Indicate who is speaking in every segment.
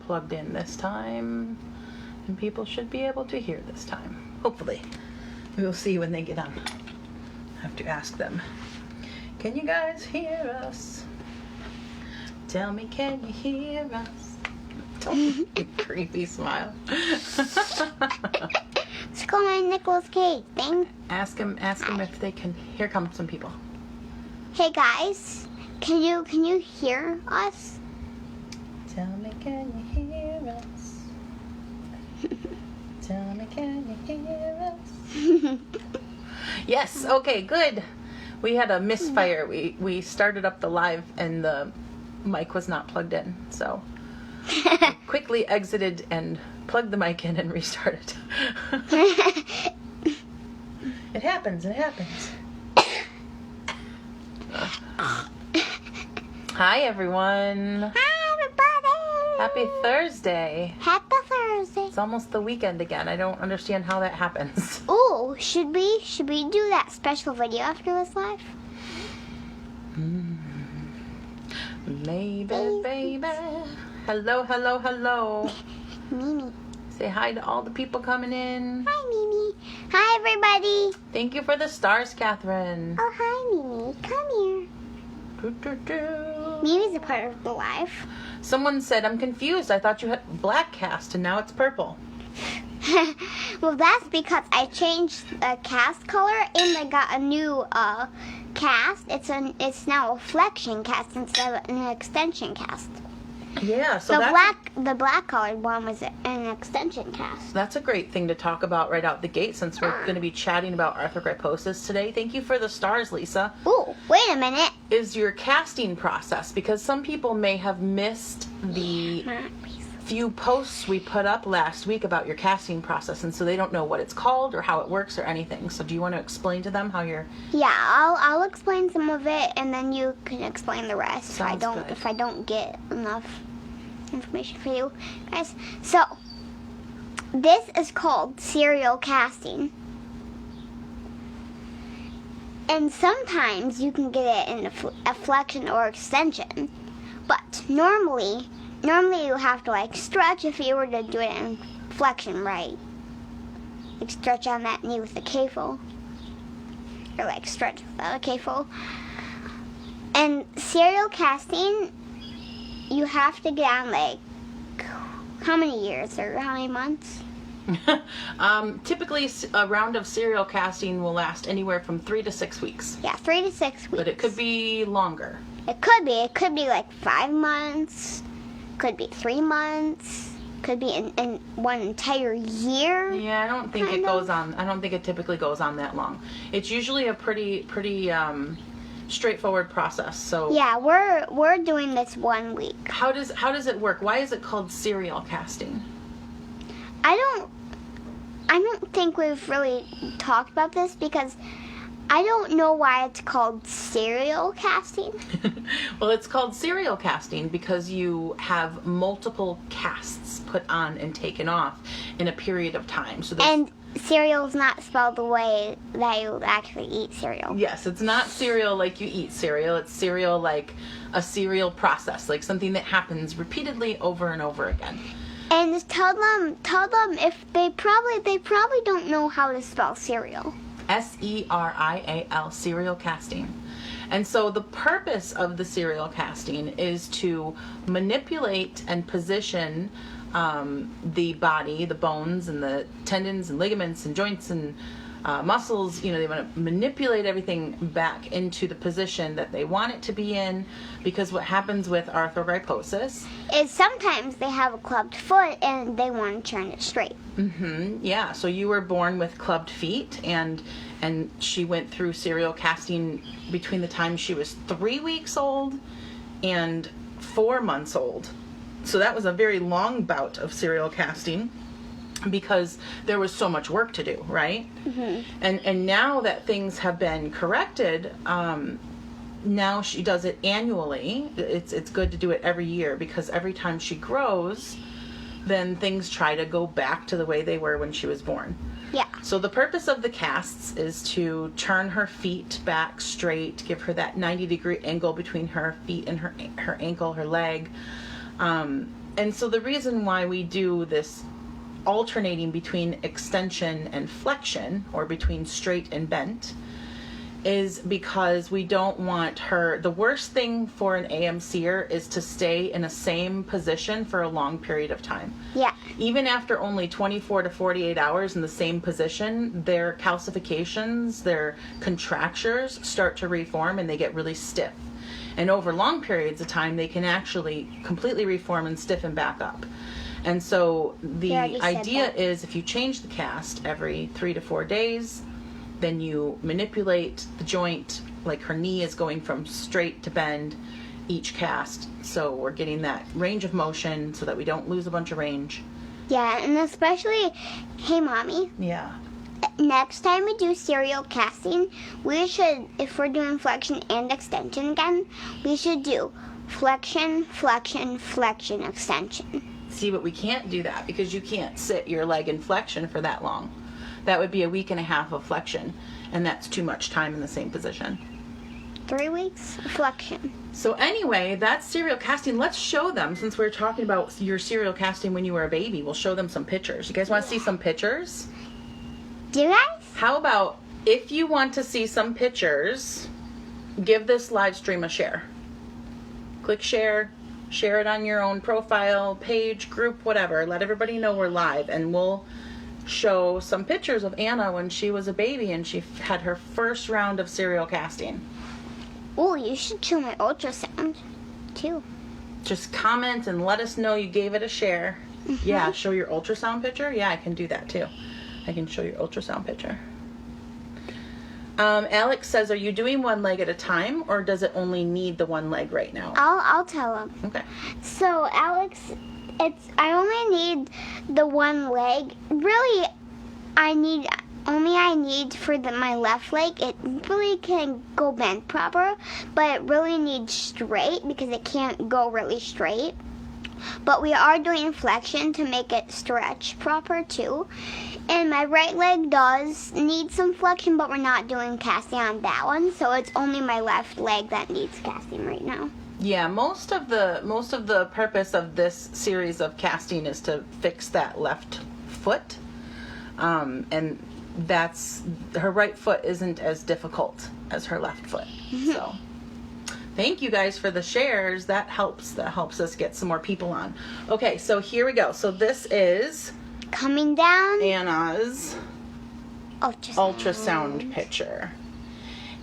Speaker 1: plugged in this time, and people should be able to hear this time. Hopefully. We will see when they get on. I have to ask them. Can you guys hear us? Tell me, can you hear us? Creepy smile.
Speaker 2: It's called my Nicolas Cage thing.
Speaker 1: Ask them if they can. Here come some people.
Speaker 2: Hey guys, can you hear us?
Speaker 1: Tell me, can you hear us? Tell me, can you hear us? Yes. Okay. Good. We had a misfire. We started up the live and the mic was not plugged in, so we quickly exited and plugged the mic in and restarted. It happens. Hi, everyone.
Speaker 2: Hi, everybody.
Speaker 1: Happy Thursday.
Speaker 2: Happy Thursday.
Speaker 1: It's almost the weekend again. I don't understand how that happens.
Speaker 2: Oh, should we do that special video after this live?
Speaker 1: Maybe, baby. Hello.
Speaker 2: Mimi.
Speaker 1: Say hi to all the people coming in.
Speaker 2: Hi, Mimi. Hi, everybody.
Speaker 1: Thank you for the stars, Catherine.
Speaker 2: Oh, hi, Mimi. Come here. Mimi's a part of the live.
Speaker 1: Someone said, I'm confused. I thought you had black cast and now it's purple.
Speaker 2: Well, that's because I changed the cast color and I got a new cast. It's now a flexion cast instead of an extension cast.
Speaker 1: Yeah, so
Speaker 2: the black colored one was an extension cast.
Speaker 1: That's a great thing to talk about right out the gate since we're going to be chatting about arthrogryposis today. Thank you for the stars, Lisa.
Speaker 2: Ooh, wait a minute.
Speaker 1: Is your casting process, because some people may have missed the few posts we put up last week about your casting process, and so they don't know what it's called or how it works or anything. So do you want to explain to them how you're...
Speaker 2: Yeah, I'll explain some of it, and then you can explain the rest.
Speaker 1: Sounds good.
Speaker 2: If I don't get enough information for you guys. So, this is called serial casting. And sometimes you can get it in a flexion or extension. But normally you have to like stretch if you were to do it in flexion, right? Like stretch on that knee with a K-fold. Or like stretch without a K-fold. And serial casting, you have to get on like how many years or how many months?
Speaker 1: Typically, a round of serial casting will last anywhere from 3 to 6 weeks.
Speaker 2: Yeah, 3 to 6 weeks.
Speaker 1: But it could be longer.
Speaker 2: It could be like 5 months. Could be 3 months. Could be in one entire year.
Speaker 1: Yeah, I don't think it goes on. I don't think it typically goes on that long. It's usually a pretty straightforward process. So
Speaker 2: yeah, we're doing this 1 week.
Speaker 1: How does it work? Why is it called serial casting?
Speaker 2: I don't think we've really talked about this because I don't know why it's called serial casting.
Speaker 1: Well, it's called serial casting because you have multiple casts put on and taken off in a period of time. And
Speaker 2: cereal is not spelled the way that you actually eat cereal.
Speaker 1: Yes, it's not cereal like you eat cereal. It's cereal like a serial process, like something that happens repeatedly over and over again.
Speaker 2: And just tell them if they probably don't know how to spell cereal.
Speaker 1: S-E-R-I-A-L, serial casting. And so the purpose of the serial casting is to manipulate and position the body, the bones and the tendons and ligaments and joints and muscles. They want to manipulate everything back into the position that they want it to be in, because what happens with arthrogryposis
Speaker 2: is sometimes they have a clubbed foot and they want to turn it straight.
Speaker 1: Yeah, so you were born with clubbed feet, and she went through serial casting between the time she was 3 weeks old and 4 months old. So that was a very long bout of serial casting because there was so much work to do, right? And now that things have been corrected, now she does it annually. It's good to do it every year because every time she grows, then things try to go back to the way they were when she was born.
Speaker 2: Yeah.
Speaker 1: So the purpose of the casts is to turn her feet back straight, give her that 90-degree angle between her feet and her ankle, her leg. And so the reason why we do this alternating between extension and flexion, or between straight and bent, is because we don't want her, the worst thing for an AMCer is to stay in a same position for a long period of time.
Speaker 2: Yeah.
Speaker 1: Even after only 24 to 48 hours in the same position, their calcifications, their contractures start to reform and they get really stiff. And over long periods of time, they can actually completely reform and stiffen back up. And so the idea is, if you change the cast every 3 to 4 days, then you manipulate the joint, like her knee is going from straight to bend each cast. So we're getting that range of motion so that we don't lose a bunch of range.
Speaker 2: Yeah, and especially, hey, Mommy.
Speaker 1: Yeah.
Speaker 2: Next time we do serial casting, we should, if we're doing flexion and extension again, we should do flexion, flexion, flexion, extension.
Speaker 1: See, but we can't do that because you can't sit your leg in flexion for that long. That would be a week and a half of flexion, and that's too much time in the same position.
Speaker 2: 3 weeks of flexion.
Speaker 1: So anyway, that's serial casting. Let's show them, since we're talking about your serial casting when you were a baby. We'll show them some pictures. You guys want to see some pictures?
Speaker 2: Do you guys?
Speaker 1: How about, if you want to see some pictures, give this live stream a share. Click share. Share it on your own profile, page, group, whatever. Let everybody know we're live, and we'll show some pictures of Anna when she was a baby and she had her first round of serial casting.
Speaker 2: Oh, you should show my ultrasound, too.
Speaker 1: Just comment and let us know you gave it a share. Mm-hmm. Yeah, show your ultrasound picture. Yeah, I can do that too. I can show your ultrasound picture. Alex says, are you doing one leg at a time, or does it only need the one leg right now?
Speaker 2: I'll tell him.
Speaker 1: Okay.
Speaker 2: So, Alex, I only need the one leg. Really, I need for my left leg. It really can go bent proper, but it really needs straight because it can't go really straight. But we are doing flexion to make it stretch proper too. And my right leg does need some flexion, but we're not doing casting on that one, so it's only my left leg that needs casting right now.
Speaker 1: Yeah, most of the purpose of this series of casting is to fix that left foot, and that's, her right foot isn't as difficult as her left foot. Mm-hmm. So thank you guys for the shares. That helps us get some more people on. Okay, so here we go. So this is
Speaker 2: coming down
Speaker 1: Anna's ultrasound picture.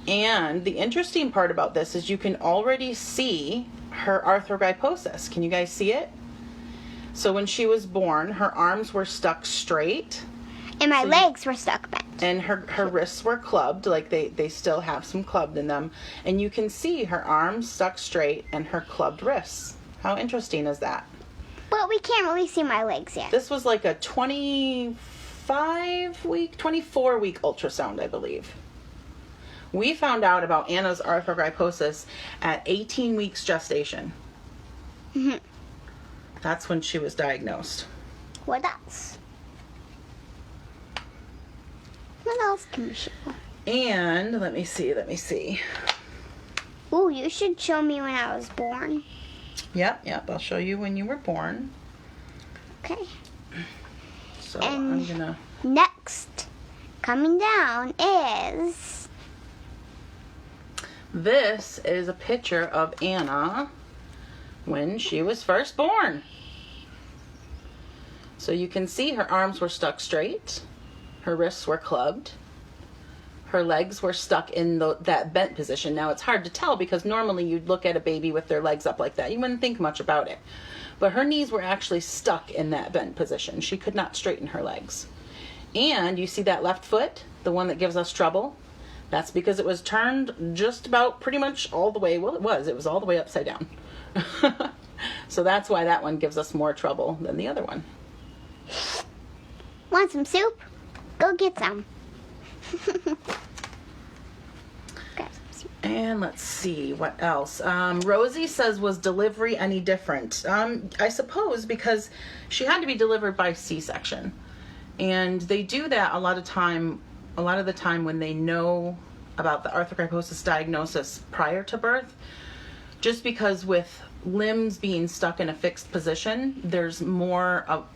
Speaker 1: And the interesting part about this is you can already see her arthrogryposis. Can you guys see it? So when she was born, her arms were stuck straight.
Speaker 2: And my legs were stuck bent.
Speaker 1: And her wrists were clubbed, like they still have some clubbed in them. And you can see her arms stuck straight and her clubbed wrists. How interesting is that?
Speaker 2: But we can't really see my legs yet.
Speaker 1: This was like a 24-week ultrasound, I believe. We found out about Anna's arthrogryposis at 18 weeks gestation.
Speaker 2: Mm-hmm.
Speaker 1: That's when she was diagnosed.
Speaker 2: What else? What else can we show?
Speaker 1: And let me see.
Speaker 2: Ooh, you should show me when I was born.
Speaker 1: Yep, I'll show you when you were born.
Speaker 2: Okay.
Speaker 1: So
Speaker 2: and
Speaker 1: I'm gonna...
Speaker 2: Next, coming down is...
Speaker 1: This is a picture of Anna when she was first born. So you can see her arms were stuck straight. Her wrists were clubbed. Her legs were stuck in that bent position. Now, it's hard to tell because normally you'd look at a baby with their legs up like that. You wouldn't think much about it. But her knees were actually stuck in that bent position. She could not straighten her legs. And you see that left foot, the one that gives us trouble? That's because it was turned just about pretty much all the way. Well, it was all the way upside down. So that's why that one gives us more trouble than the other one.
Speaker 2: Want some soup? Go get some.
Speaker 1: And let's see what else. Rosie says, was delivery any different? I suppose because she had to be delivered by C-section, and they do that a lot of the time when they know about the arthrogryposis diagnosis prior to birth, just because with limbs being stuck in a fixed position, there's more of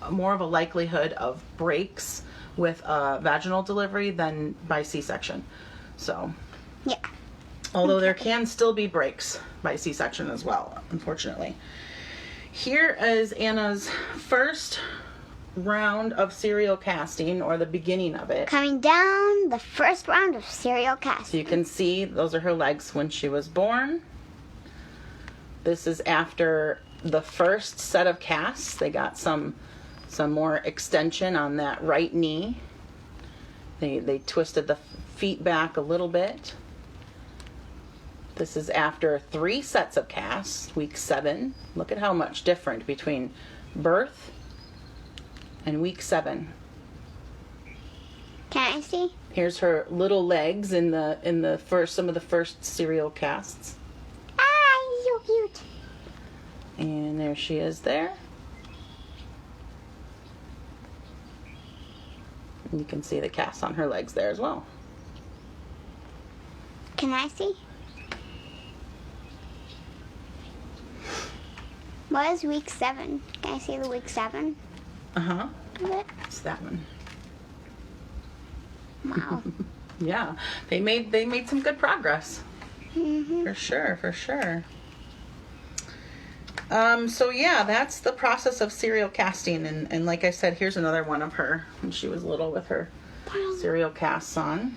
Speaker 1: a likelihood of breaks with vaginal delivery than by C-section. So,
Speaker 2: Yeah.
Speaker 1: although there can still be breaks by C-section as well, unfortunately. Here is Anna's first round of serial casting, or the beginning of it.
Speaker 2: Coming down the first round of serial
Speaker 1: So
Speaker 2: casting.
Speaker 1: you can see those are her legs when she was born. This is after the first set of casts. They got some more extension on that right knee. They twisted the feet back a little bit. This is after 3 sets of casts, week 7. Look at how much different between birth and week 7.
Speaker 2: Can I see?
Speaker 1: Here's her little legs in the first, some of the first serial casts.
Speaker 2: Ah, he's so cute.
Speaker 1: And there she is there. And you can see the cast on her legs there as well.
Speaker 2: Can I see? What is week 7? Can I see the week 7
Speaker 1: Uh-huh.
Speaker 2: of it?
Speaker 1: It's that one.
Speaker 2: Wow.
Speaker 1: Yeah. They made some good progress.
Speaker 2: Mm-hmm.
Speaker 1: For sure. So yeah, that's the process of serial casting, and like I said, here's another one of her when she was little with her serial casts on.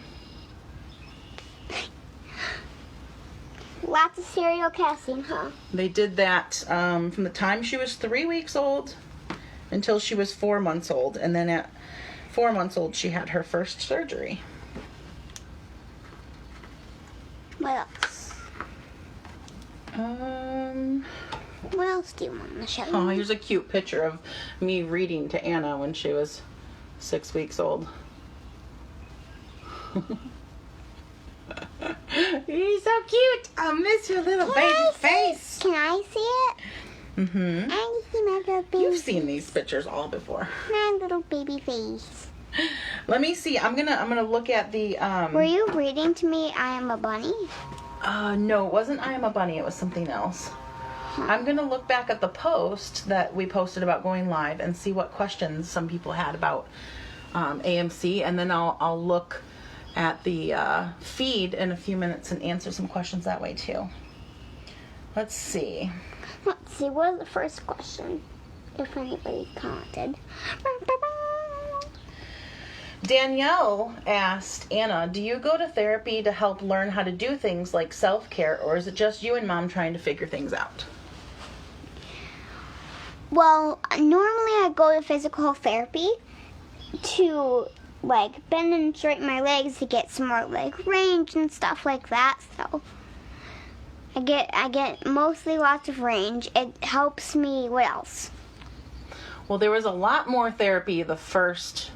Speaker 2: Lots of serial casting, huh?
Speaker 1: They did that from the time she was 3 weeks old until she was 4 months old, and then at 4 months old she had her first surgery.
Speaker 2: What else? What else do you want to show me?
Speaker 1: Oh, here's a cute picture of me reading to Anna when she was 6 weeks old. He's so cute. I miss your little baby face.
Speaker 2: Can I see it?
Speaker 1: Mm-hmm.
Speaker 2: I see my little baby.
Speaker 1: You've seen these pictures all before.
Speaker 2: My little baby face.
Speaker 1: Let me see. I'm gonna look at the.
Speaker 2: Were you reading to me I Am a Bunny?
Speaker 1: No, it wasn't I Am a Bunny. It was something else. I'm gonna look back at the post that we posted about going live and see what questions some people had about AMC, and then I'll look at the feed in a few minutes and answer some questions that way too. Let's see.
Speaker 2: Let's see, what was the first question? If anybody commented.
Speaker 1: Danielle asked, Anna, do you go to therapy to help learn how to do things like self-care, or is it just you and Mom trying to figure things out?
Speaker 2: Well, normally I go to physical therapy to like bend and straighten my legs to get some more leg range and stuff like that. So I get mostly lots of range. It helps me. What else?
Speaker 1: Well, there was a lot more therapy the first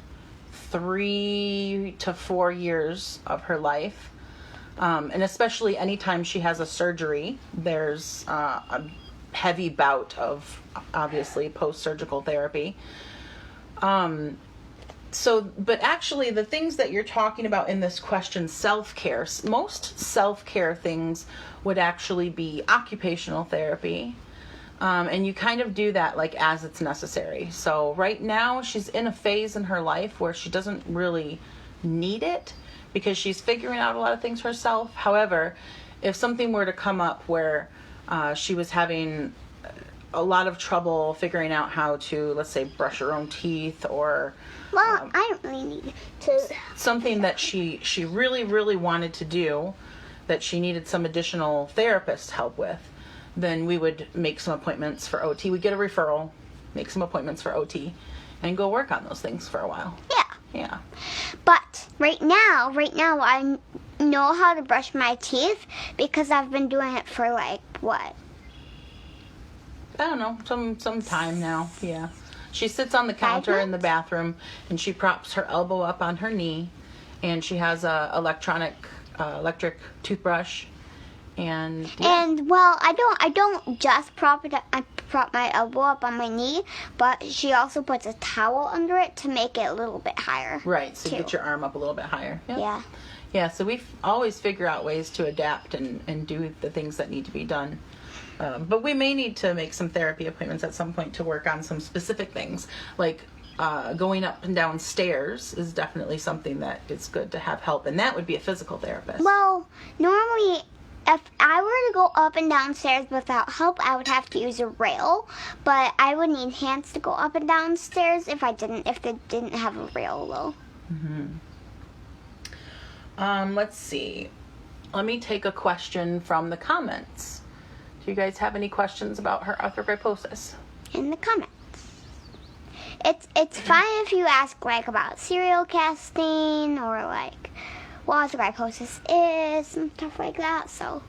Speaker 1: 3 to 4 years of her life. And especially anytime she has a surgery, there's a heavy bout of, obviously, post-surgical therapy. But actually, the things that you're talking about in this question, self-care, most self-care things would actually be occupational therapy. And you kind of do that like as it's necessary. So right now she's in a phase in her life where she doesn't really need it because she's figuring out a lot of things herself. However, if something were to come up where she was having a lot of trouble figuring out how to, let's say, brush her own teeth, or
Speaker 2: Well, I don't really need to.
Speaker 1: something that she really, really wanted to do that she needed some additional therapist help with, then we would make some appointments for OT. We get a referral, make some appointments for OT, and go work on those things for a while.
Speaker 2: Yeah.
Speaker 1: Yeah.
Speaker 2: But right now I know how to brush my teeth because I've been doing it for like what?
Speaker 1: I don't know, some time now. Yeah. She sits on the counter in the bathroom and she props her elbow up on her knee, and she has a electric toothbrush. And
Speaker 2: well, I don't just prop it up. I prop my elbow up on my knee, but she also puts a towel under it to make it a little bit higher.
Speaker 1: right, so
Speaker 2: too.
Speaker 1: get your arm up a little bit higher. Yep.
Speaker 2: Yeah.
Speaker 1: Yeah, so we always figure out ways to adapt and do the things that need to be done. But we may need to make some therapy appointments at some point to work on some specific things. Like going up and down stairs is definitely something that it's good to have help. And that would be a physical therapist.
Speaker 2: Well, normally, if I were to go up and down stairs without help, I would have to use a rail. But I would need hands to go up and down stairs if they didn't have a rail, though.
Speaker 1: Let's see. Let me take a question from the comments. Do you guys have any questions about her arthrogryposis?
Speaker 2: In the comments. It's fine if you ask, like, about serial casting or, like, what arthrogryposis is and stuff like that, so.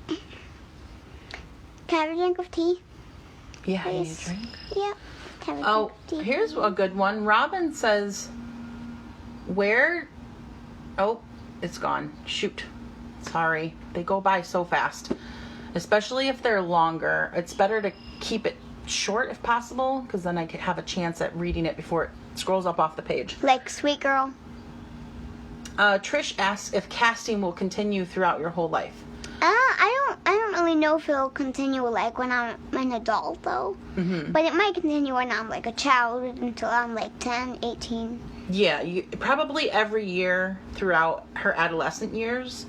Speaker 2: Can I have a drink of tea?
Speaker 1: Yeah, you need a
Speaker 2: Please.
Speaker 1: drink?
Speaker 2: Yeah. Can I have a
Speaker 1: Oh,
Speaker 2: drink of tea?
Speaker 1: here's a good one. Robin says, oh, it's gone. Shoot. Sorry. They go by so fast. Especially if they're longer. It's better to keep it short if possible, because then I could have a chance at reading it before it scrolls up off the page.
Speaker 2: Like Sweet Girl.
Speaker 1: Trish asks if casting will continue throughout your whole life.
Speaker 2: I don't really know if it'll continue, like, when I'm an adult, though. But it might continue when I'm, like, a child until I'm, like, 10, 18.
Speaker 1: Yeah, probably every year throughout her adolescent years,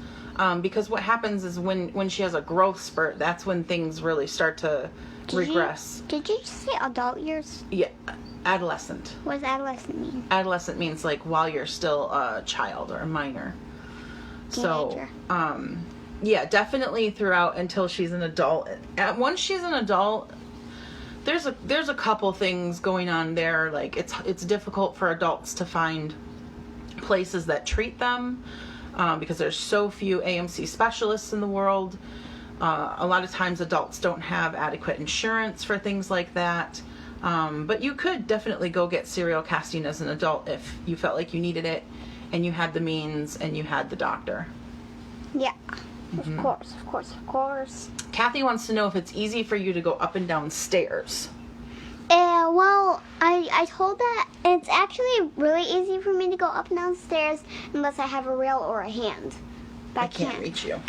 Speaker 1: because what happens is when she has a growth spurt, that's when things really start to regress.
Speaker 2: Did you just say adult years?
Speaker 1: Yeah, adolescent.
Speaker 2: What does adolescent mean?
Speaker 1: Adolescent means like while you're still a child or a minor.
Speaker 2: Teenager.
Speaker 1: So, yeah, definitely throughout until she's an adult. Once she's an adult, there's a couple things going on there. Like it's difficult for adults to find places that treat them because there's so few AMC specialists in the world. A lot of times adults don't have adequate insurance for things like that. But you could definitely go get serial casting as an adult if you felt like you needed it and you had the means and you had the doctor.
Speaker 2: Yeah. Of course.
Speaker 1: Kathy wants to know if it's easy for you to go up and down stairs.
Speaker 2: Well, I told that it's actually really easy for me to go up and down stairs unless I have a rail or a hand. But
Speaker 1: I can't reach you.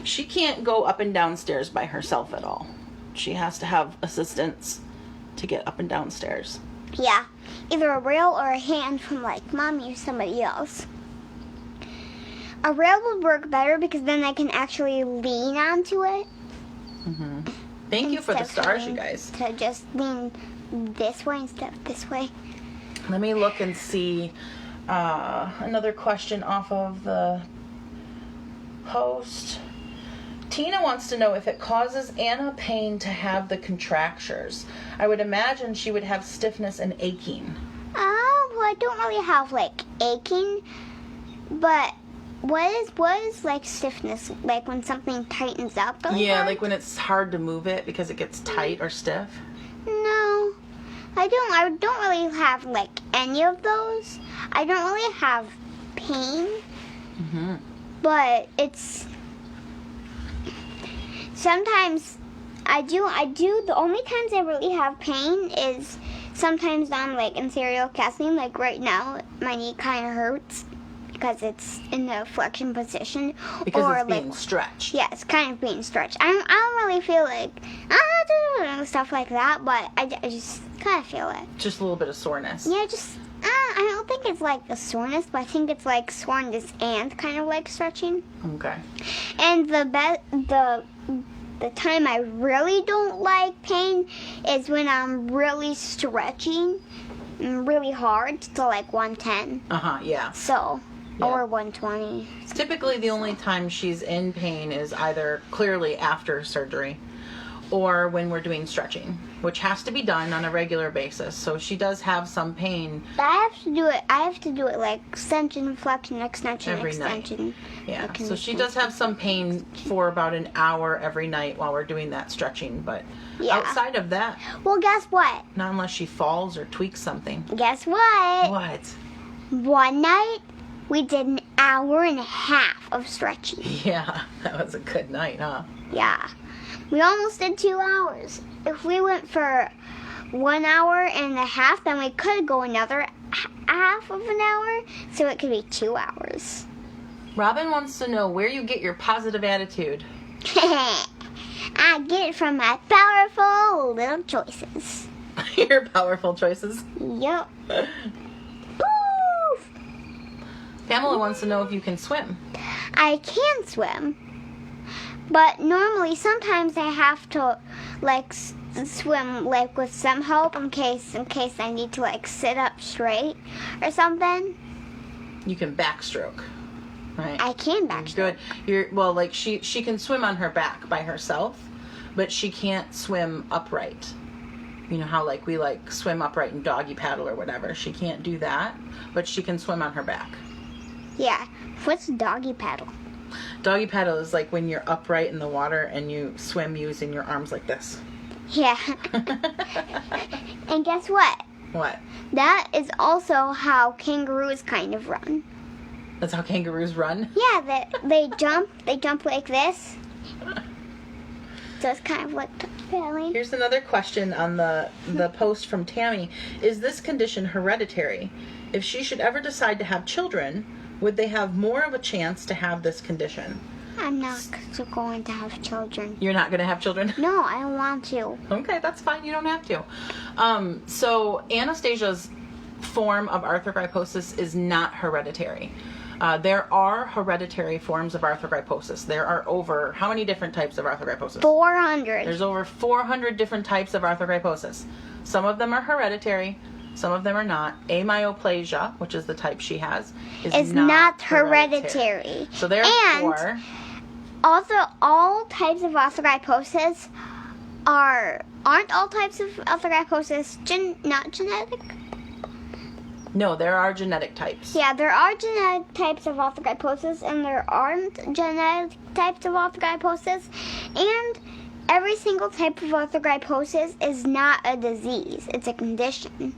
Speaker 1: She can't go up and down stairs by herself at all. She has to have assistance to get up and down stairs.
Speaker 2: Yeah, either a rail or a hand from, like, mommy or somebody else. A rail would work better because then I can actually lean onto it.
Speaker 1: Thank you for the
Speaker 2: instead of
Speaker 1: stars, you
Speaker 2: having
Speaker 1: guys.
Speaker 2: To just lean this way instead of this way.
Speaker 1: Let me look and see another question off of the post. Tina wants to know if it causes Anna pain to have the contractures. I would imagine she would have stiffness and aching.
Speaker 2: Well, I don't really have, like, aching, but what is like really like when something tightens up? Really
Speaker 1: Yeah,
Speaker 2: hard?
Speaker 1: like when it's hard to move it because it gets tight or stiff.
Speaker 2: No, I don't really have, like, any of those. I don't really have pain, but it's sometimes I do. The only times I really have pain is sometimes I'm, like, in serial casting. Like right now, my knee kind of hurts because it's in the flexion position.
Speaker 1: Because
Speaker 2: or
Speaker 1: it's being
Speaker 2: like,
Speaker 1: stretched.
Speaker 2: yeah, it's kind of being stretched. I don't really feel like stuff like that, but I just kind of feel it.
Speaker 1: Just a little bit of soreness.
Speaker 2: Yeah, just I don't think it's like a soreness, but I think it's like soreness and kind of like stretching.
Speaker 1: Okay.
Speaker 2: And the time I really don't like pain is when I'm really stretching really hard to like 110.
Speaker 1: Yeah.
Speaker 2: So,
Speaker 1: Yeah.
Speaker 2: or 120.
Speaker 1: Typically the only time she's in pain is either clearly after surgery or when we're doing stretching, which has to be done on a regular basis. So she does have some pain.
Speaker 2: But I have to do it like extension, flexion, extension,
Speaker 1: Every night.
Speaker 2: extension.
Speaker 1: Yeah.
Speaker 2: Like
Speaker 1: So she does have some pain for about an hour every night while we're doing that stretching. But
Speaker 2: Yeah.
Speaker 1: outside of that,
Speaker 2: Well, guess what?
Speaker 1: not unless she falls or tweaks something.
Speaker 2: Guess what?
Speaker 1: What?
Speaker 2: One night, we did an hour and a half of stretching.
Speaker 1: Yeah, that was a good night, huh?
Speaker 2: Yeah. We almost did 2 hours. If we went for 1 hour and a half, then we could go another half of an hour, so it could be 2 hours.
Speaker 1: Robin wants to know where you get your positive attitude.
Speaker 2: I get it from my powerful little choices.
Speaker 1: Your powerful choices.
Speaker 2: Yup.
Speaker 1: Pamela wants to know if you can swim.
Speaker 2: I can swim, but normally sometimes I have to swim with some help in case I need to sit up straight or something.
Speaker 1: You can backstroke, right?
Speaker 2: I can backstroke.
Speaker 1: Good. She can swim on her back by herself, but she can't swim upright. You know how we swim upright and doggy paddle or whatever. She can't do that, but she can swim on her back.
Speaker 2: Yeah. What's doggy paddle?
Speaker 1: Doggy paddle is when you're upright in the water and you swim using your arms like this.
Speaker 2: Yeah. And guess what?
Speaker 1: What?
Speaker 2: That is also how kangaroos kind of run.
Speaker 1: That's how kangaroos run?
Speaker 2: Yeah, they jump like this. So it's kind of like paddling.
Speaker 1: Here's another question on the post from Tammy. Is this condition hereditary? If she should ever decide to have children, would they have more of a chance to have this condition?
Speaker 2: I'm not going to have children.
Speaker 1: You're not going to have children?
Speaker 2: No, I don't want to.
Speaker 1: Okay, that's fine. You don't have to. So Anastasia's form of arthrogryposis is not hereditary. There are hereditary forms of arthrogryposis. There are over, how many different types of arthrogryposis?
Speaker 2: 400.
Speaker 1: There's over 400 different types of arthrogryposis. Some of them are hereditary. Some of them are not. Amyoplasia, which is the type she has, is not hereditary. So therefore...
Speaker 2: And also, all types of arthrogryposis aren't all types of arthrogryposis not genetic?
Speaker 1: No, there are genetic types.
Speaker 2: Yeah, there are genetic types of arthrogryposis, and there aren't genetic types of arthrogryposis. And every single type of arthrogryposis is not a disease. It's a condition.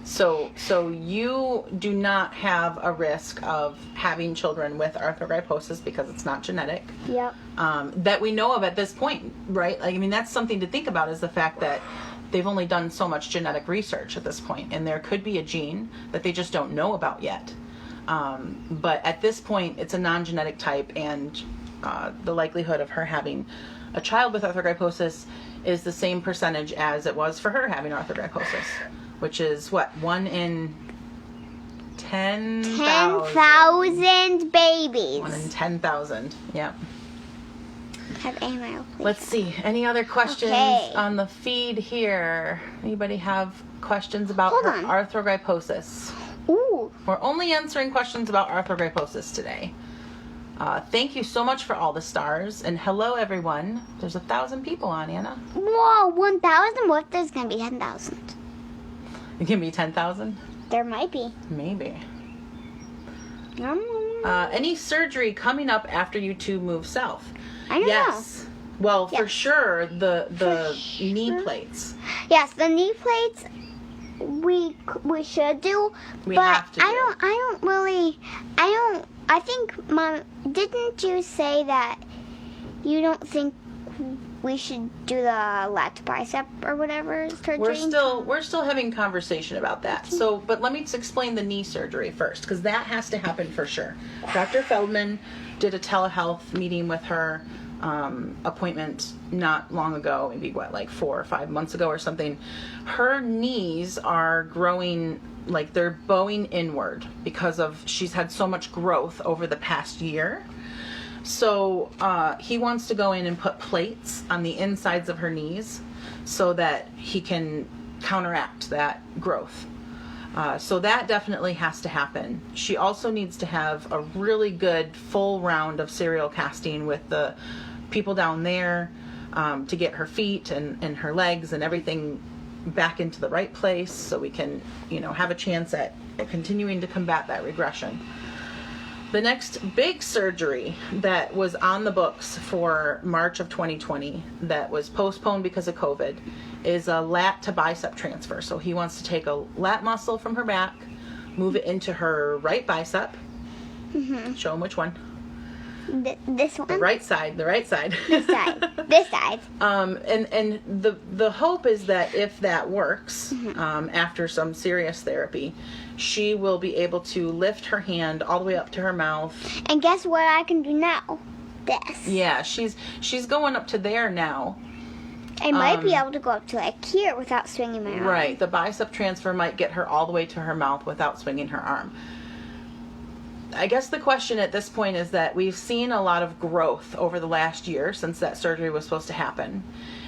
Speaker 1: So you do not have a risk of having children with arthrogryposis because it's not genetic.
Speaker 2: Yep.
Speaker 1: That we know of at this point, right? That's something to think about, is the fact that they've only done so much genetic research at this point, and there could be a gene that they just don't know about yet. But at this point, it's a non-genetic type, and the likelihood of her having a child with arthrogryposis is the same percentage as it was for her having arthrogryposis, which is what, 1 in 10,000.
Speaker 2: 10,000 babies.
Speaker 1: 1 in 10,000. Yeah.
Speaker 2: Have email, please.
Speaker 1: Let's see. Any other questions on the feed here? Anybody have questions about arthrogryposis?
Speaker 2: Ooh.
Speaker 1: We're only answering questions about arthrogryposis today. Thank you so much for all the stars. And hello, everyone. There's 1,000 people on, Anna.
Speaker 2: Whoa, 1,000? What if there's going to be 10,000?
Speaker 1: It can be 10,000?
Speaker 2: There might be.
Speaker 1: Maybe. Any surgery coming up after you two move south?
Speaker 2: I don't know.
Speaker 1: Well, for sure, the knee plates.
Speaker 2: Yes, the knee plates we should do.
Speaker 1: We have to do.
Speaker 2: I think, Mom, didn't you say that you don't think we should do the lat bicep or whatever surgery?
Speaker 1: We're still having conversation about that. So, but let me just explain the knee surgery first, because that has to happen for sure. Dr. Feldman did a telehealth meeting with her appointment not long ago, maybe 4 or 5 months ago or something. Her knees are growing, they're bowing inward because she's had so much growth over the past year. So he wants to go in and put plates on the insides of her knees so that he can counteract that growth. So that definitely has to happen. She also needs to have a really good full round of serial casting with the people down there to get her feet and her legs and everything back into the right place so we can, have a chance at continuing to combat that regression. The next big surgery that was on the books for March of 2020 that was postponed because of COVID is a lat to bicep transfer. So he wants to take a lat muscle from her back, move it into her right bicep. Mm-hmm. Show him which one.
Speaker 2: This one?
Speaker 1: The right side.
Speaker 2: This side. This side.
Speaker 1: And the hope is that if that works, after some serious therapy, she will be able to lift her hand all the way up to her mouth.
Speaker 2: And guess what I can do now? this.
Speaker 1: Yeah, she's going up to there now.
Speaker 2: I might be able to go up to like here without swinging my arm.
Speaker 1: Right. The bicep transfer might get her all the way to her mouth without swinging her arm. I guess the question at this point is that we've seen a lot of growth over the last year since that surgery was supposed to happen.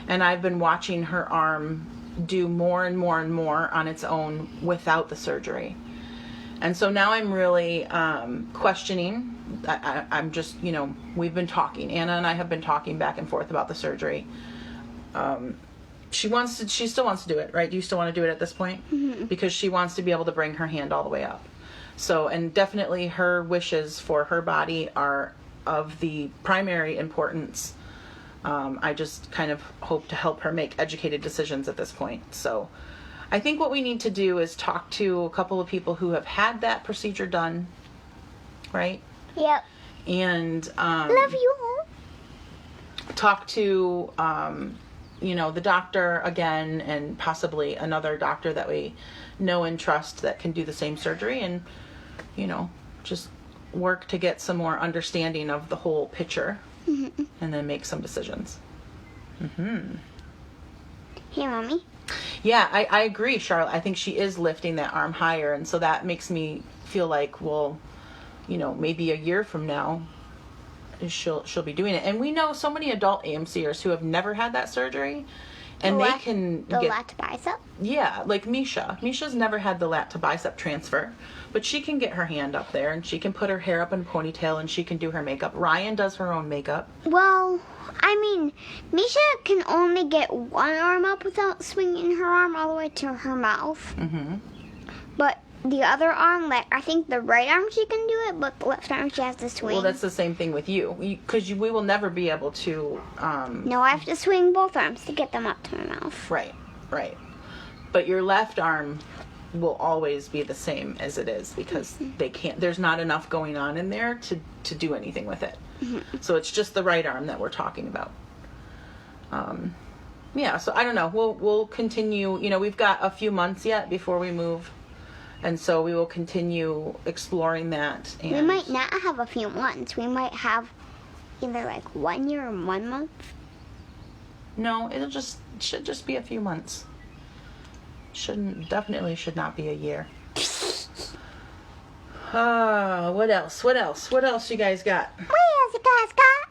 Speaker 1: And I've been watching her arm do more and more and more on its own without the surgery. And so now I'm really questioning. I'm just, we've been talking. Anna and I have been talking back and forth about the surgery. She still wants to do it, right? Do you still want to do it at this point?
Speaker 2: Mm-hmm.
Speaker 1: Because she wants to be able to bring her hand all the way up. So, and definitely her wishes for her body are of the primary importance. I just kind of hope to help her make educated decisions at this point. So I think what we need to do is talk to a couple of people who have had that procedure done, right?
Speaker 2: Yep.
Speaker 1: And
Speaker 2: Love you.
Speaker 1: talk to the doctor again, and possibly another doctor that we know and trust that can do the same surgery, and just work to get some more understanding of the whole picture.
Speaker 2: Mm-hmm.
Speaker 1: And then make some decisions. Mm-hmm.
Speaker 2: Hey, Mommy.
Speaker 1: Yeah, I agree, Charlotte. I think she is lifting that arm higher, and so that makes me feel like, well, maybe a year from now, she'll be doing it. And we know so many adult AMCers who have never had that surgery, and they can
Speaker 2: the
Speaker 1: get
Speaker 2: lat to bicep.
Speaker 1: Yeah, like Misha. Misha's never had the lat to bicep transfer, but she can get her hand up there, and she can put her hair up in a ponytail, and she can do her makeup. Ryan does her own makeup.
Speaker 2: Well, Misha can only get one arm up without swinging her arm all the way to her mouth.
Speaker 1: Mm-hmm.
Speaker 2: But the other arm, I think the right arm she can do it, but the left arm she has to swing.
Speaker 1: Well, that's the same thing with you, because we will never be able to...
Speaker 2: No, I have to swing both arms to get them up to my mouth.
Speaker 1: Right. But your left arm will always be the same as it is, because there's not enough going on in there to do anything with it. Mm-hmm. So it's just the right arm that we're talking about. So I don't know. We'll continue. We've got a few months yet before we move. And so we will continue exploring that. And
Speaker 2: we might not have a few months. We might have either 1 year or 1 month.
Speaker 1: No, should just be a few months. Definitely should not be a year. What else? What else you guys got?
Speaker 2: What else you guys got?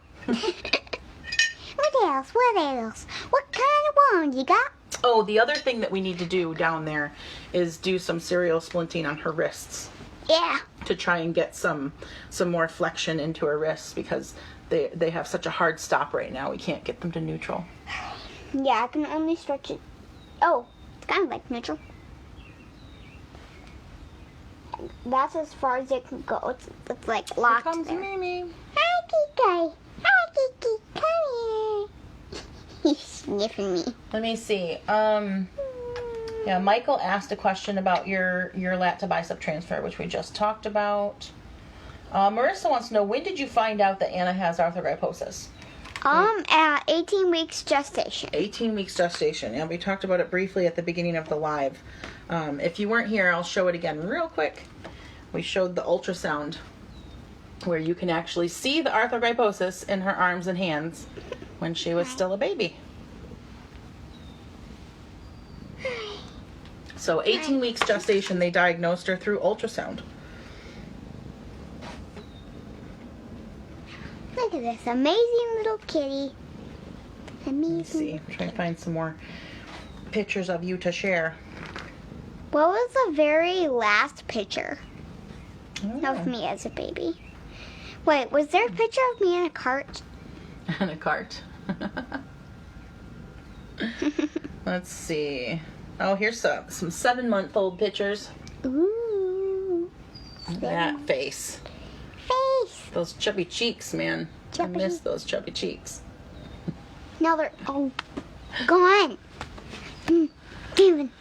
Speaker 2: What else? What kind of wound you got?
Speaker 1: Oh, the other thing that we need to do down there is do some serial splinting on her wrists.
Speaker 2: Yeah.
Speaker 1: To try and get some more flexion into her wrists, because they have such a hard stop right now. We can't get them to neutral.
Speaker 2: Yeah, I can only stretch it. Oh, it's kind of like neutral. That's as far as it can go. It's locked.
Speaker 1: Here comes
Speaker 2: there.
Speaker 1: Mimi.
Speaker 2: Hi, Kiki. Hi, Kiki. Come here. He's sniffing me.
Speaker 1: Let me see. Yeah, Michael asked a question about your lat to bicep transfer, which we just talked about. Marissa wants to know, when did you find out that Anna has arthrogryposis?
Speaker 2: At 18 weeks gestation.
Speaker 1: 18 weeks gestation. And we talked about it briefly at the beginning of the live. If you weren't here, I'll show it again real quick. We showed the ultrasound where you can actually see the arthrogryposis in her arms and hands when she was still a baby. So 18 weeks gestation, they diagnosed her through ultrasound.
Speaker 2: Look at this amazing little kitty. Amazing.
Speaker 1: Let's see. I'm trying to find some more pictures of you to share.
Speaker 2: What was the very last picture
Speaker 1: Oh.
Speaker 2: of me as a baby? Wait, was there a picture of me in a cart?
Speaker 1: And a cart. Let's see. Oh, here's some 7-month-old pictures.
Speaker 2: Ooh.
Speaker 1: That face.
Speaker 2: Face.
Speaker 1: Those chubby cheeks, man.
Speaker 2: Chubby.
Speaker 1: I miss those chubby cheeks.
Speaker 2: Now they're gone. Demon.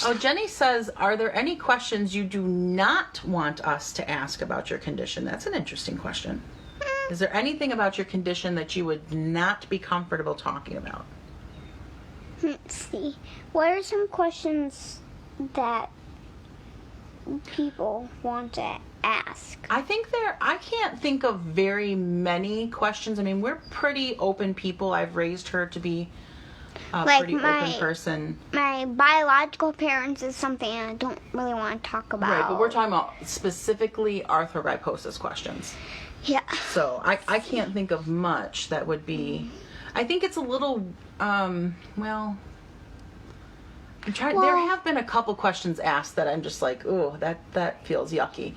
Speaker 1: Oh, Jenny says, are there any questions you do not want us to ask about your condition? That's an interesting question. Is there anything about your condition that you would not be comfortable talking about?
Speaker 2: Let's see. What are some questions that people want to ask?
Speaker 1: I can't think of very many questions. I mean, we're pretty open people. I've raised her to be a pretty open person.
Speaker 2: My biological parents is something I don't really want to talk about.
Speaker 1: Right, but we're talking about specifically arthrogryposis questions.
Speaker 2: Yeah.
Speaker 1: So I can't think of much that would be... I think it's a little, well... there have been a couple questions asked that I'm just like, ooh, that feels yucky.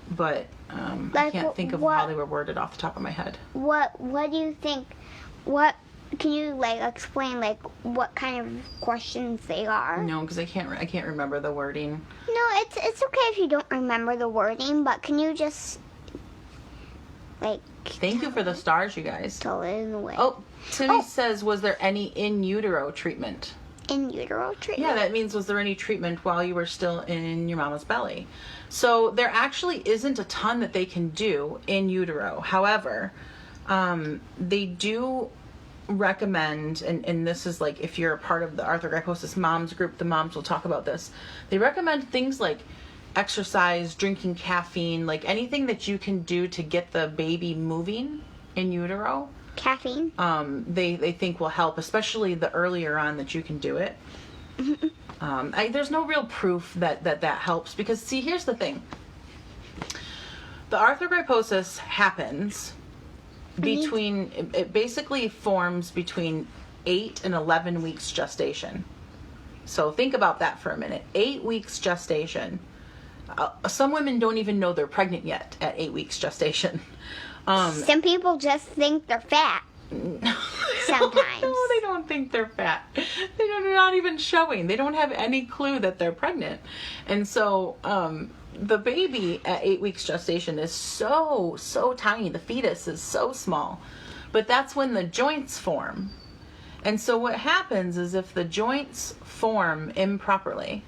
Speaker 1: But I can't think of how they were worded off the top of my head.
Speaker 2: What do you think? Can you explain what kind of questions they are?
Speaker 1: No, because I can't remember the wording.
Speaker 2: No, it's okay if you don't remember the wording, but can you just
Speaker 1: Thank you for the stars, you guys.
Speaker 2: tell it in a way?
Speaker 1: Oh, Timmy says, was there any in utero treatment?
Speaker 2: In utero treatment?
Speaker 1: Yeah, that means was there any treatment while you were still in your mama's belly? So there actually isn't a ton that they can do in utero. However, they do recommend, and this is if you're a part of the Arthrogryposis moms group, the moms will talk about this. They recommend things like exercise, drinking caffeine, anything that you can do to get the baby moving in utero.
Speaker 2: Caffeine?
Speaker 1: They think will help, especially the earlier on that you can do it. There's no real proof that helps because, see, here's the thing. The arthrogryposis happens it basically forms between 8 and 11 weeks gestation. So think about that for a minute. 8 weeks gestation. Some women don't even know they're pregnant yet at 8 weeks gestation.
Speaker 2: Some people just think they're fat. Sometimes.
Speaker 1: No, they don't think they're fat. They're not even showing. They don't have any clue that they're pregnant. And so the baby at 8 weeks gestation is so tiny. The fetus is so small. But that's when the joints form. And so what happens is if the joints form improperly,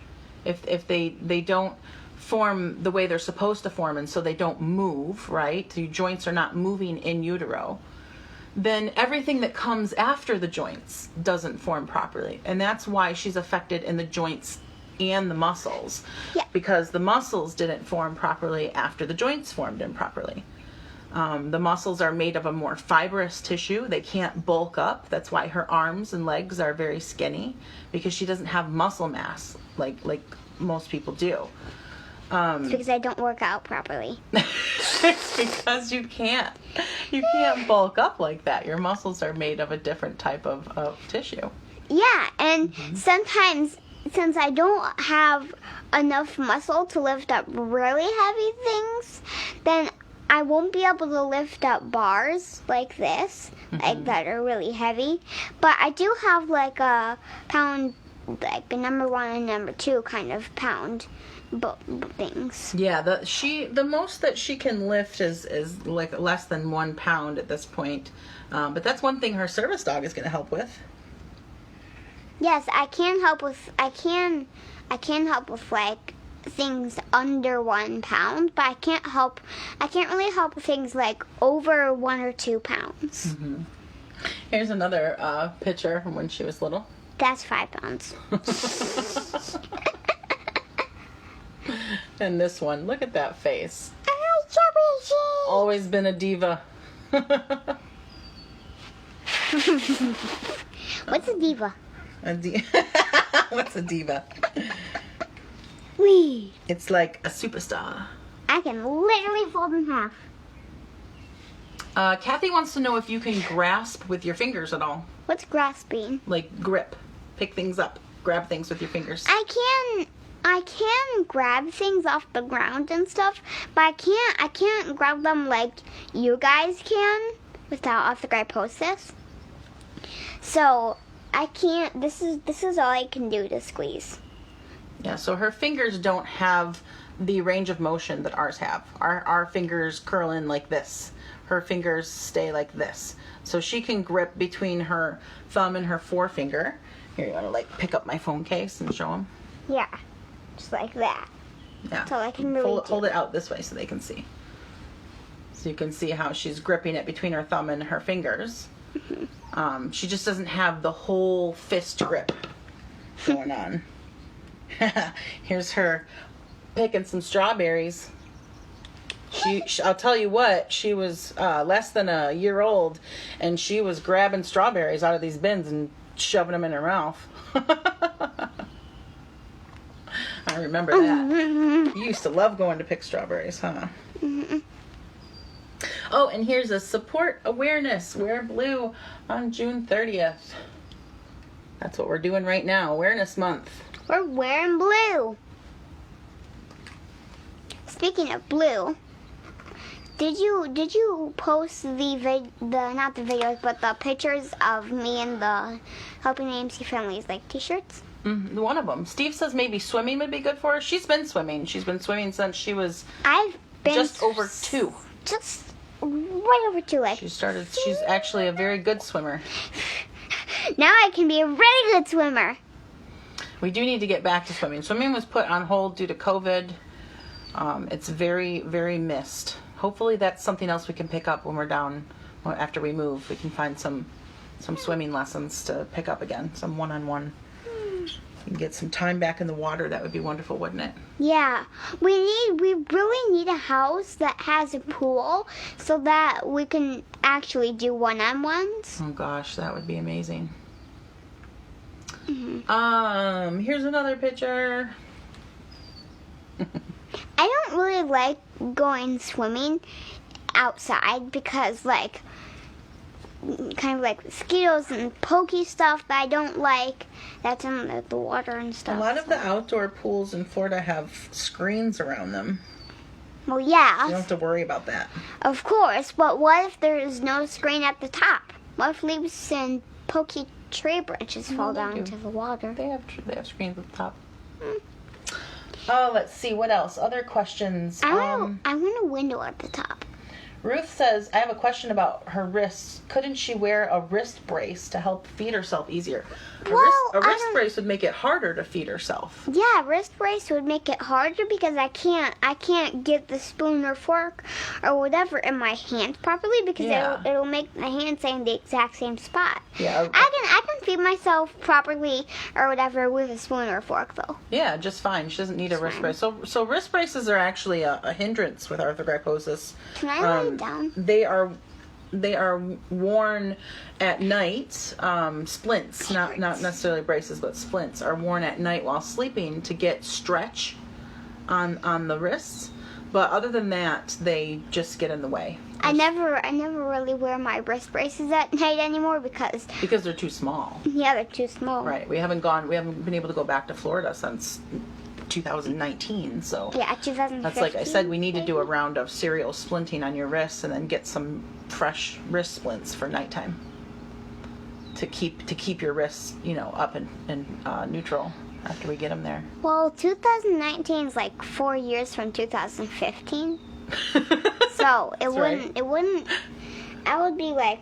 Speaker 1: if they don't form the way they're supposed to form, and so they don't move, right? Your joints are not moving in utero, then everything that comes after the joints doesn't form properly. And that's why she's affected in the joints and the muscles.
Speaker 2: Yeah.
Speaker 1: Because the muscles didn't form properly after the joints formed improperly. The muscles are made of a more fibrous tissue. They can't bulk up. That's why her arms and legs are very skinny, because she doesn't have muscle mass like most people do.
Speaker 2: It's because I don't work out properly.
Speaker 1: It's because you can't bulk up like that. Your muscles are made of a different type of tissue.
Speaker 2: Yeah, and sometimes, since I don't have enough muscle to lift up really heavy things, then I won't be able to lift up bars like this, that are really heavy. But I do have a pound, a number 1 and number 2 kind of pound things.
Speaker 1: Yeah, the most that she can lift is less than 1 pound at this point. But that's one thing her service dog is going to help with.
Speaker 2: Yes, I can help with things under 1 pound, but I can't really help with things over 1 or 2 pounds.
Speaker 1: Mm-hmm. Here's another picture from when she was little.
Speaker 2: That's 5 pounds.
Speaker 1: And this one, look at that face.
Speaker 2: Hi, Chubby.
Speaker 1: Always been a diva.
Speaker 2: What's a diva?
Speaker 1: What's a diva?
Speaker 2: Wee.
Speaker 1: It's like a superstar.
Speaker 2: I can literally fold in half.
Speaker 1: Kathy wants to know if you can grasp with your fingers at all.
Speaker 2: What's grasping?
Speaker 1: Like grip. Pick things up. Grab things with your fingers.
Speaker 2: I can grab things off the ground and stuff, but I can't grab them like you guys can without arthrogryposis. So I can't. This is all I can do to squeeze.
Speaker 1: Yeah. So her fingers don't have the range of motion that ours have. Our fingers curl in like this. Her fingers stay like this. So she can grip between her thumb and her forefinger. Here, you want to pick up my phone case and show them?
Speaker 2: Yeah, just like that.
Speaker 1: Yeah.
Speaker 2: So I can really
Speaker 1: hold it out this way so they can see. So you can see how she's gripping it between her thumb and her fingers. Mm-hmm. She just doesn't have the whole fist grip going on. Here's her picking some strawberries. I'll tell you what, she was less than a year old, and she was grabbing strawberries out of these bins and shoving them in her mouth. I remember that. You used to love going to pick strawberries, huh? Oh, and here's a support awareness. Wear blue on June 30th. That's what we're doing right now. Awareness month.
Speaker 2: We're wearing blue. Speaking of blue, did you post the not the videos but the pictures of me and the Helping AMC Families like t-shirts?
Speaker 1: One of them. Steve says maybe swimming would be good for her. She's been swimming. She's been swimming since she was just over 2.
Speaker 2: Just right over 2. Like
Speaker 1: She's actually a very good swimmer.
Speaker 2: Now I can be a really good swimmer.
Speaker 1: We do need to get back to swimming. Swimming was put on hold due to COVID. It's very, very missed. Hopefully that's something else we can pick up when we're down, after we move. We can find some swimming lessons to pick up again, some one-on-one. And get some time back in the water. That would be wonderful, wouldn't it?
Speaker 2: Yeah. We really need a house that has a pool so that we can actually do one-on-ones.
Speaker 1: Oh gosh, that would be amazing. Here's another picture.
Speaker 2: I don't really like going swimming outside because kind of like mosquitoes and pokey stuff that I don't like. That's in the water and stuff.
Speaker 1: A lot of the outdoor pools in Florida have screens around them.
Speaker 2: Well, yeah.
Speaker 1: You don't have to worry about that.
Speaker 2: Of course, but what if there is no screen at the top? What if leaves and pokey tree branches fall down into the water?
Speaker 1: They have screens at the top. Oh, let's see. What else? Other questions?
Speaker 2: I want a window at the top.
Speaker 1: Ruth says, I have a question about her wrists. Couldn't she wear a wrist brace to help feed herself easier? A wrist brace would make it harder to feed herself.
Speaker 2: Yeah, wrist brace would make it harder because I can't get the spoon or fork or whatever in my hand properly because it'll make my hand stay in the exact same spot.
Speaker 1: Yeah.
Speaker 2: I can feed myself properly or whatever with a spoon or fork though.
Speaker 1: Yeah, just fine. She doesn't need a wrist brace. So wrist braces are actually a hindrance with arthrogryposis.
Speaker 2: Can I lay down?
Speaker 1: They are worn at night. Splints, not necessarily braces, but splints are worn at night while sleeping to get stretch on the wrists. But other than that, they just get in the way.
Speaker 2: I never really wear my wrist braces at night anymore because
Speaker 1: they're too small.
Speaker 2: Yeah, they're too small.
Speaker 1: Right. We haven't been able to go back to Florida since 2019, so
Speaker 2: yeah, 2015.
Speaker 1: that's like I said, we need to do a round of serial splinting on your wrists and then get some fresh wrist splints for nighttime to keep your wrists, up and neutral after we get them there.
Speaker 2: Well, 2019 is like 4 years from 2015, so it wouldn't. I would be like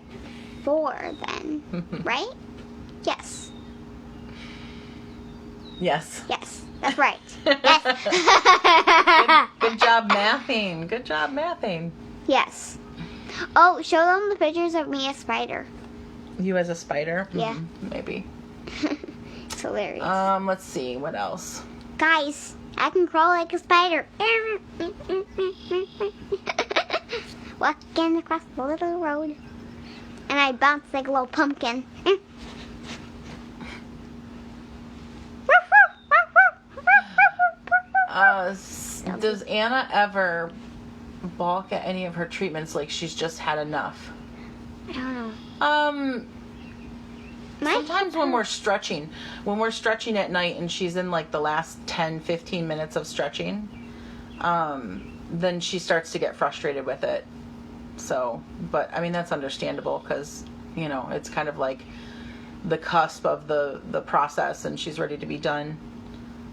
Speaker 2: 4 then, right? Yes.
Speaker 1: Yes.
Speaker 2: Yes. That's right. Yes.
Speaker 1: Good job mathing.
Speaker 2: Yes. Oh, show them the pictures of me as Spider.
Speaker 1: You as a spider?
Speaker 2: Yeah.
Speaker 1: Maybe.
Speaker 2: It's hilarious.
Speaker 1: Let's see. What else?
Speaker 2: Guys, I can crawl like a spider. Walking across the little road. And I bounce like a little pumpkin.
Speaker 1: Does Anna ever balk at any of her treatments like she's just had enough?
Speaker 2: I don't know.
Speaker 1: Sometimes when we're stretching at night and she's in like the last 10-15 minutes of stretching, then she starts to get frustrated with it. So, but I mean, that's understandable because, it's kind of like the cusp of the process and she's ready to be done.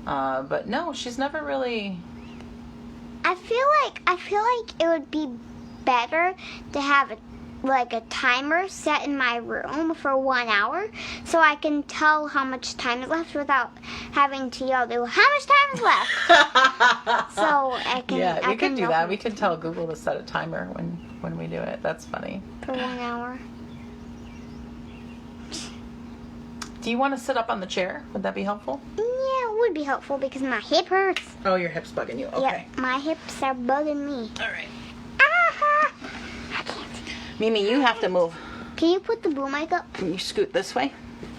Speaker 1: But no, she's never really.
Speaker 2: I feel like it would be better to have a timer set in my room for 1 hour so I can tell how much time is left without having to yell, how much time is left? So I can.
Speaker 1: Yeah, we can do that. We can tell Google to set a timer when we do it. That's funny.
Speaker 2: For 1 hour.
Speaker 1: Do you want to sit up on the chair? Would that be helpful?
Speaker 2: Yeah, it would be helpful because my hip hurts.
Speaker 1: Oh, your hip's bugging you. Okay.
Speaker 2: Yep, my hips are bugging me.
Speaker 1: All right.
Speaker 2: Ah! I can't.
Speaker 1: Mimi, you have to move.
Speaker 2: Can you put the boom mic up?
Speaker 1: Can you scoot this way?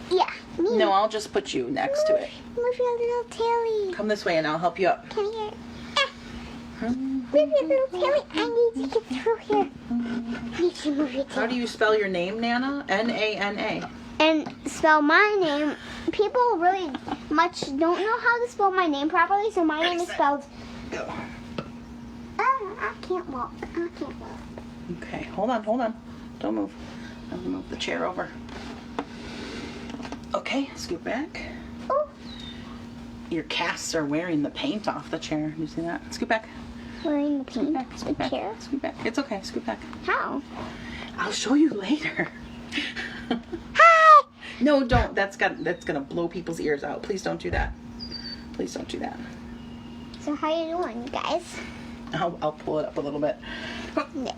Speaker 2: Yeah, me.
Speaker 1: No, I'll just put you next to it.
Speaker 2: Move your little taily.
Speaker 1: Come this way and I'll help you up.
Speaker 2: Come here. Move your little taily. I need to get through here. I need to move your tail.
Speaker 1: How do you spell your name, Nana? Nana.
Speaker 2: And spell my name. People really much don't know how to spell my name properly, so my name is spelled.
Speaker 1: Go.
Speaker 2: I can't walk. I can't walk.
Speaker 1: Okay, hold on. Don't move. I'm gonna move the chair over. Okay, scoot back.
Speaker 2: Oh,
Speaker 1: Your casts are wearing the paint off the chair. You see that? Scoot back.
Speaker 2: wearing the
Speaker 1: Scoot
Speaker 2: paint.
Speaker 1: back. Scoot back.
Speaker 2: chair.
Speaker 1: Scoot back. It's okay. Scoot back.
Speaker 2: How?
Speaker 1: I'll show you later.
Speaker 2: Hi.
Speaker 1: No, don't. That's gonna blow people's ears out. Please don't do that. Please don't do that.
Speaker 2: So how you doing, you guys?
Speaker 1: I'll pull it up a little bit.
Speaker 2: Yeah.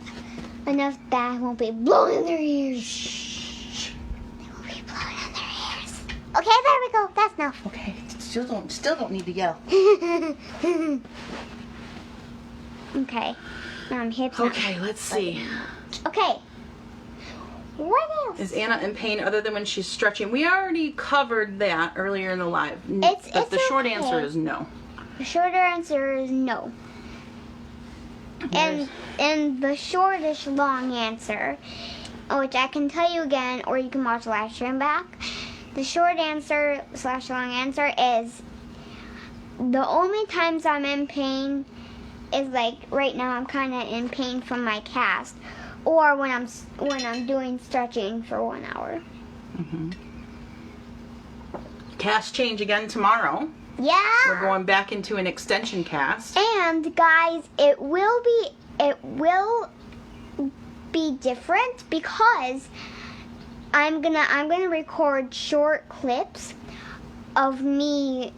Speaker 2: Enough that I won't be blowing in their ears.
Speaker 1: Shh.
Speaker 2: They won't be blowing in their ears. Okay, there we go. That's enough.
Speaker 1: Okay. Still don't need to yell.
Speaker 2: Okay. Hips.
Speaker 1: Okay, let's see.
Speaker 2: Okay. What else?
Speaker 1: Is Anna in pain other than when she's stretching? We already covered that earlier in the live.
Speaker 2: It's
Speaker 1: the short
Speaker 2: okay.
Speaker 1: answer is no.
Speaker 2: The shorter answer is no. And the shortish long answer, which I can tell you again, or you can watch the live stream back. The short answer / long answer is the only times I'm in pain is like right now. I'm kind of in pain from my cast, or when I'm doing stretching for 1 hour.
Speaker 1: Mm-hmm. Cast change again tomorrow.
Speaker 2: Yeah.
Speaker 1: We're going back into an extension cast.
Speaker 2: And guys, it will be different because I'm gonna record short clips of me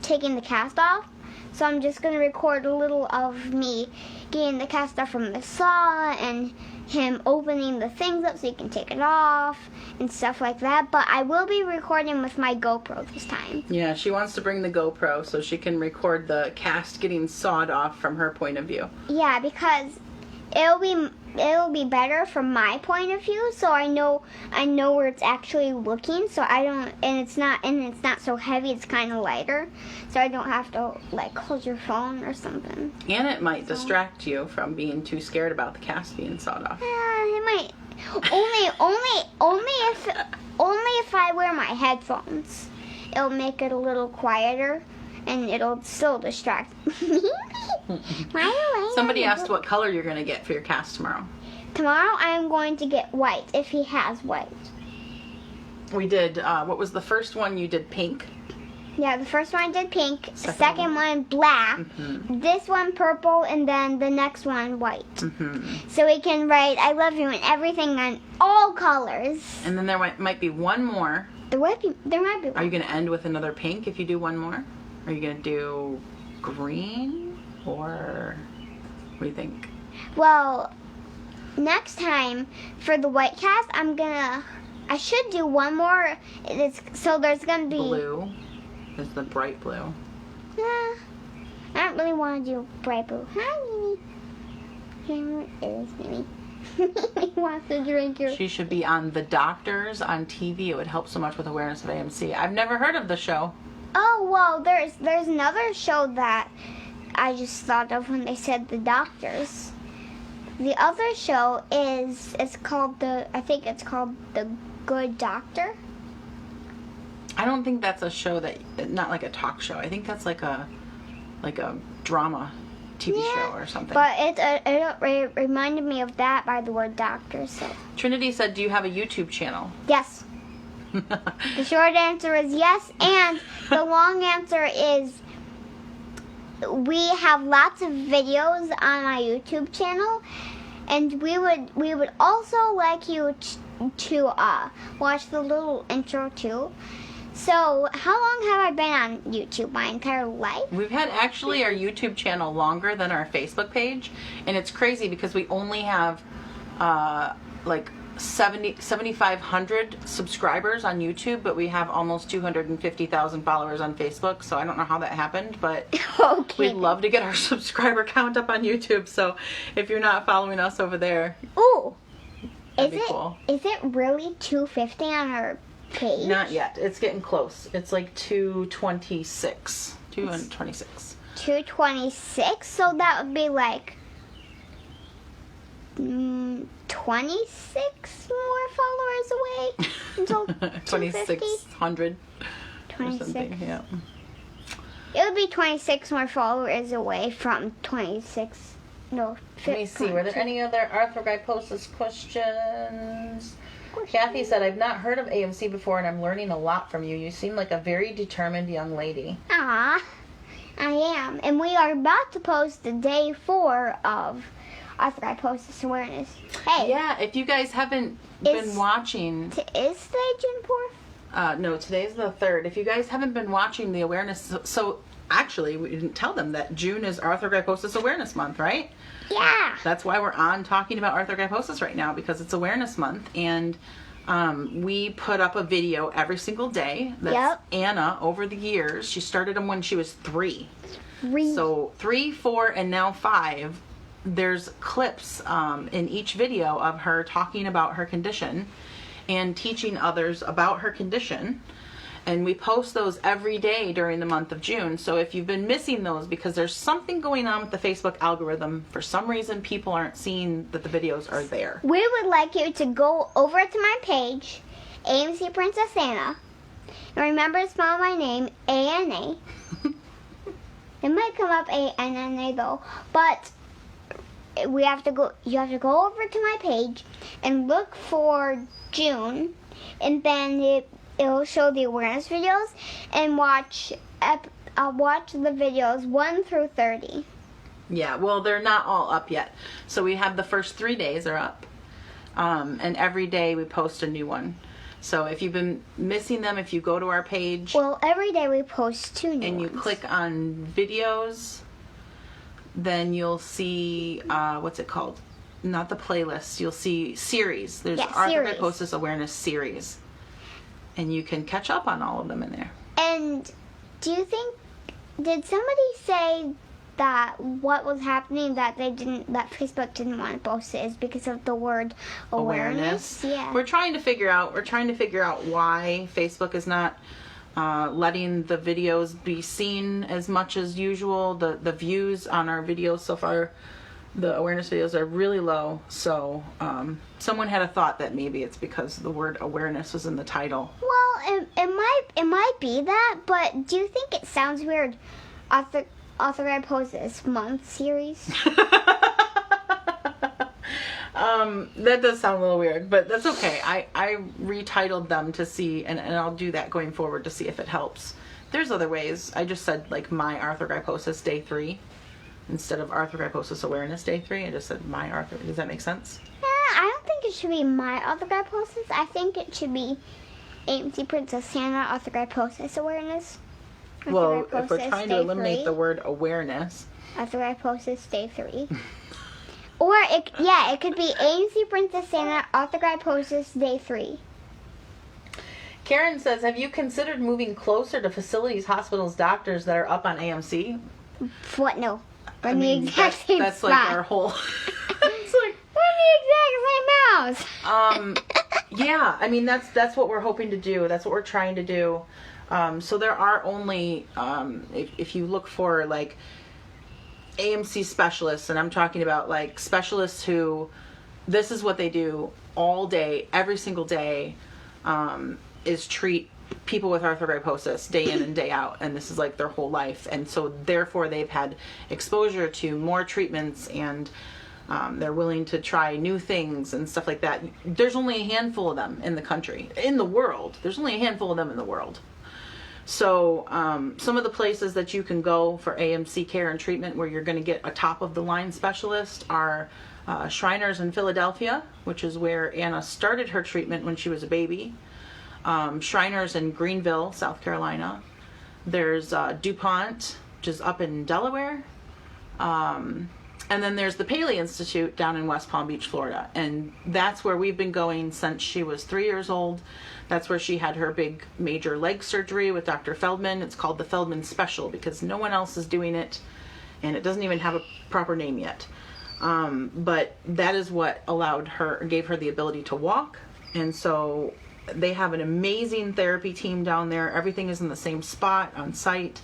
Speaker 2: taking the cast off. So I'm just gonna record a little of me getting the cast off from the saw and him opening the things up so you can take it off and stuff like that. But I will be recording with my GoPro this time.
Speaker 1: Yeah, she wants to bring the GoPro so she can record the cast getting sawed off from her point of view.
Speaker 2: Yeah, because it'll be better from my point of view, so I know where it's actually looking, so I don't, and it's not so heavy, it's kind of lighter, so I don't have to like hold your phone or something.
Speaker 1: And it might distract you from being too scared about the cast being sawed off.
Speaker 2: It might only if I wear my headphones. It'll make it a little quieter, and it'll still distract me.
Speaker 1: Somebody asked what color you're going to get for your cast tomorrow.
Speaker 2: Tomorrow I'm going to get white, if he has white.
Speaker 1: We did, what was the first one? You did pink.
Speaker 2: Yeah, the first one I did pink, second one black, this one purple, and then the next one white. So we can write I love you and everything on all colors.
Speaker 1: And then there might be one more.
Speaker 2: There might be
Speaker 1: Are you going to end with another pink if you do one more? Are you going to do green? Or what do you think?
Speaker 2: Well, next time for the white cast, I should do one more. So there's going to be
Speaker 1: Blue is the bright blue.
Speaker 2: I don't really want to do bright blue. Hi, Mimi. Here is Mimi. He wants to drink your...
Speaker 1: She should be on The Doctors on TV. It would help so much with awareness of AMC. I've never heard of the show.
Speaker 2: Oh, well, there's another show that I just thought of when they said The Doctors. The other show it's called The Good Doctor.
Speaker 1: I don't think that's a show not like a talk show. I think that's like a drama TV show or something.
Speaker 2: But it reminded me of that by the word doctor. So
Speaker 1: Trinity said, "Do you have a YouTube channel?"
Speaker 2: yes. The short answer is yes, and the long answer is we have lots of videos on my YouTube channel, and we would also like you to watch the little intro too. So, how long have I been on YouTube? My entire life?
Speaker 1: We've had actually our YouTube channel longer than our Facebook page, and it's crazy because we only have like 7,500 subscribers on YouTube, but we have almost 250,000 followers on Facebook. So I don't know how that happened, but
Speaker 2: Okay.
Speaker 1: we'd love to get our subscriber count up on YouTube. So if you're not following us over there,
Speaker 2: Ooh.
Speaker 1: that'd be cool.
Speaker 2: Is it really 250 on our page?
Speaker 1: Not yet. It's getting close. It's like 226. 226.
Speaker 2: 226, so that would be like 26 more followers away until
Speaker 1: 2,600 or
Speaker 2: 26.
Speaker 1: something. Yeah.
Speaker 2: It would be 26 more followers away from 26. No,
Speaker 1: Let me see. Were there any other arthrogryposis questions? Kathy said, I've not heard of AMC before and I'm learning a lot from you. You seem like a very determined young lady.
Speaker 2: Ah, I am. And we are about to post the day 4 of Arthrogryposis awareness. Hey.
Speaker 1: Yeah, if you guys haven't been watching.
Speaker 2: Is today June 4th?
Speaker 1: No, today's the 3rd. If you guys haven't been watching the awareness, so actually we didn't tell them that June is Arthrogryposis Awareness Month, right?
Speaker 2: Yeah.
Speaker 1: That's why we're on talking about arthrogryposis right now, because it's awareness month. And we put up a video every single day. That's Anna, over the years, she started them when she was 3. So 3, 4, and now 5. There's clips in each video of her talking about her condition and teaching others about her condition. And we post those every day during the month of June. So if you've been missing those because there's something going on with the Facebook algorithm, for some reason people aren't seeing that the videos are there.
Speaker 2: We would like you to go over to my page, AMC Princess Anna, and remember to spell my name, A-N-A. It might come up A-N-N-A though, but you have to go over to my page and look for June, and then it'll show the awareness videos, and watch the videos 1 through 30.
Speaker 1: Yeah, well, they're not all up yet. So we have the first 3 days are up, and every day we post a new one. So if you've been missing them, if you go to our page,
Speaker 2: well, every day we post 2 new
Speaker 1: and you
Speaker 2: ones.
Speaker 1: click on videos, then you'll see what's it called? Not the playlist. You'll see series. There's Arthrogryposis Awareness series. And you can catch up on all of them in there.
Speaker 2: And did somebody say that what was happening that Facebook didn't want to post it is because of the word awareness? Yeah.
Speaker 1: We're trying to figure out why Facebook is not letting the videos be seen as much as usual. The views on our videos so far, the awareness videos, are really low. So someone had a thought that maybe it's because the word awareness was in the title.
Speaker 2: Well, it might be that, but do you think it sounds weird? Arthrogryposis month series.
Speaker 1: That does sound a little weird, but that's okay. I retitled them to see, and I'll do that going forward to see if it helps. There's other ways. I just said like my Arthrogryposis day 3 instead of Arthrogryposis awareness day 3. I just said my arthro. Does that make sense?
Speaker 2: I don't think it should be my Arthrogryposis. I think it should be AMC Princess Anna Arthrogryposis awareness.
Speaker 1: Well, if we're trying to eliminate the word awareness,
Speaker 2: Arthrogryposis day 3. Or it could be AMC Princess Anna Arthrogryposis day 3.
Speaker 1: Karen says, have you considered moving closer to facilities, hospitals, doctors that are up on AMC?
Speaker 2: What? No. We're in the exact same
Speaker 1: that's
Speaker 2: spot.
Speaker 1: like our whole... It's like,
Speaker 2: we're in the exact same house.
Speaker 1: Yeah, I mean, that's what we're hoping to do. That's what we're trying to do. So there are only, if you look for like AMC specialists, and I'm talking about like specialists who, this is what they do all day, every single day, is treat people with arthrogryposis day in and day out, and this is like their whole life, and so therefore they've had exposure to more treatments, and they're willing to try new things and stuff like that. There's only a handful of them in the country, in the world. There's only a handful of them in the world. So some of the places that you can go for AMC care and treatment where you're going to get a top-of-the-line specialist are Shriners in Philadelphia, which is where Anna started her treatment when she was a baby. Shriners in Greenville, South Carolina. There's DuPont, which is up in Delaware. And then there's the Paley Institute down in West Palm Beach, Florida. And that's where we've been going since she was 3 years old. That's where she had her big major leg surgery with Dr. Feldman. It's called the Feldman Special because no one else is doing it. And it doesn't even have a proper name yet. But that is what gave her the ability to walk. And so they have an amazing therapy team down there. Everything is in the same spot on site.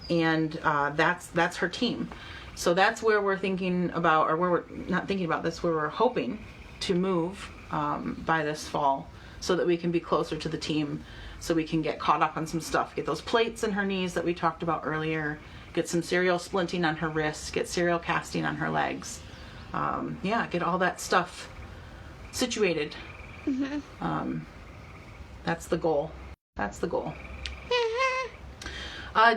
Speaker 1: And that's her team. So that's where we're thinking about, or where we're not thinking about this, where we're hoping to move by this fall so that we can be closer to the team, so we can get caught up on some stuff, get those plates in her knees that we talked about earlier, get some serial splinting on her wrists, get serial casting on her legs. Get all that stuff situated. Mm-hmm. That's the goal. That's the goal.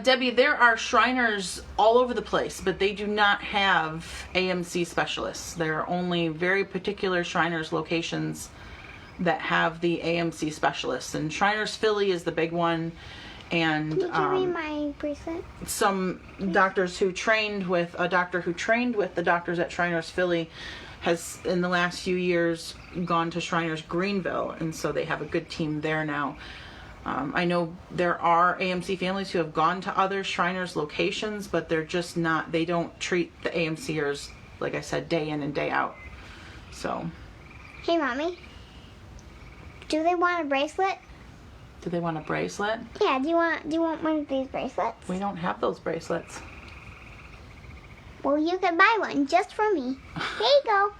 Speaker 1: Debbie, there are Shriners all over the place, but they do not have AMC specialists. There are only very particular Shriners locations that have the AMC specialists. And Shriners Philly is the big one. And
Speaker 2: can you give me my bracelet?
Speaker 1: Some doctors who trained with, a doctor who trained with the doctors at Shriners Philly has, in the last few years, gone to Shriners Greenville. And so they have a good team there now. I know there are AMC families who have gone to other Shriners locations, but they're just not, they don't treat the AMCers, like I said, day in and day out. So.
Speaker 2: Hey, Mommy. Do they want a bracelet?
Speaker 1: Do they want a bracelet?
Speaker 2: Yeah, do you want one of these bracelets?
Speaker 1: We don't have those bracelets.
Speaker 2: Well, you can buy one just for me. Here you go.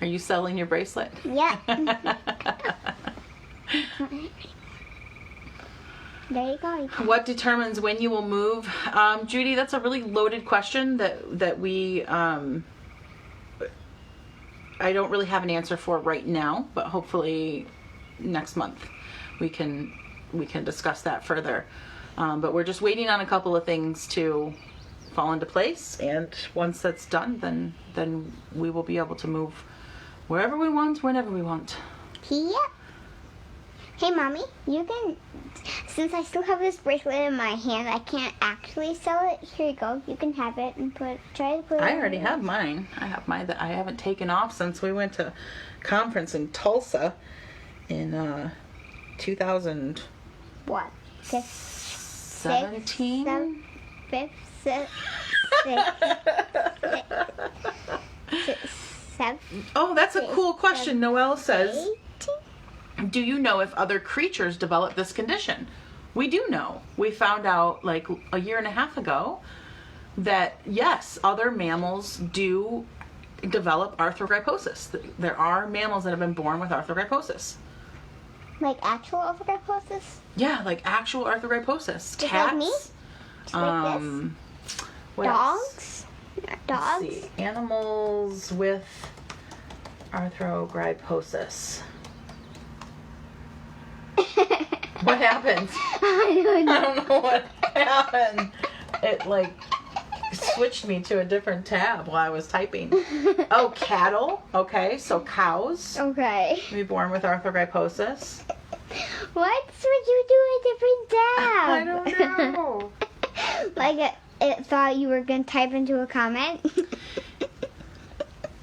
Speaker 1: Are you selling your bracelet?
Speaker 2: Yeah. There you go.
Speaker 1: What determines when you will move? Judy, that's a really loaded question that we I don't really have an answer for right now, but hopefully next month we can discuss that further. But we're just waiting on a couple of things to fall into place, and once that's done, then we will be able to move wherever we want, whenever we want.
Speaker 2: Yep. Hey, Mommy, you can, since I still have this bracelet in my hand, I can't actually sell it. Here you go. You can have it and try to put it
Speaker 1: I already have mine. I have mine that I haven't taken off since we went to conference in Tulsa in 2000.
Speaker 2: What?
Speaker 1: 17? Oh, that's a cool question. Noelle says, do you know if other creatures develop this condition? We do know. We found out like a year and a half ago that yes, other mammals do develop arthrogryposis. There are mammals that have been born with arthrogryposis.
Speaker 2: Like actual arthrogryposis?
Speaker 1: Yeah, like actual arthrogryposis.
Speaker 2: Just
Speaker 1: Cats.
Speaker 2: like me? Just like this?
Speaker 1: What else?
Speaker 2: Dogs?
Speaker 1: Let's see. Animals with arthrogryposis. What happened?
Speaker 2: I don't know.
Speaker 1: I don't know what happened. It like switched me to a different tab while I was typing. Oh, cattle. Okay, so cows.
Speaker 2: Okay.
Speaker 1: Be born with arthrogryposis.
Speaker 2: What would you do a different tab?
Speaker 1: I don't know.
Speaker 2: Like it thought you were going to type into a comment?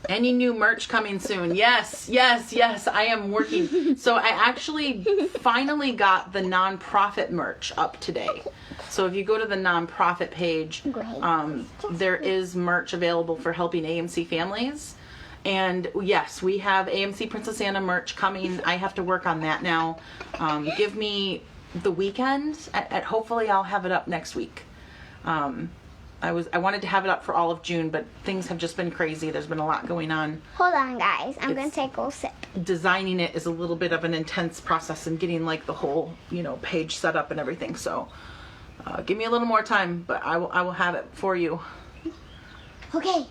Speaker 1: Any new merch coming soon? Yes. I am working. So I actually finally got the nonprofit merch up today. So if you go to the nonprofit page, there is merch available for helping AMC families. And yes, we have AMC Princess Anna merch coming. I have to work on that now. Give me the weekend. Hopefully I'll have it up next week. I wanted to have it up for all of June, but things have just been crazy. There's been a lot going on.
Speaker 2: Hold on, guys. I'm going to take a little sip.
Speaker 1: Designing it is a little bit of an intense process, and getting like the whole, page set up and everything. So give me a little more time, but I will have it for you.
Speaker 2: Okay.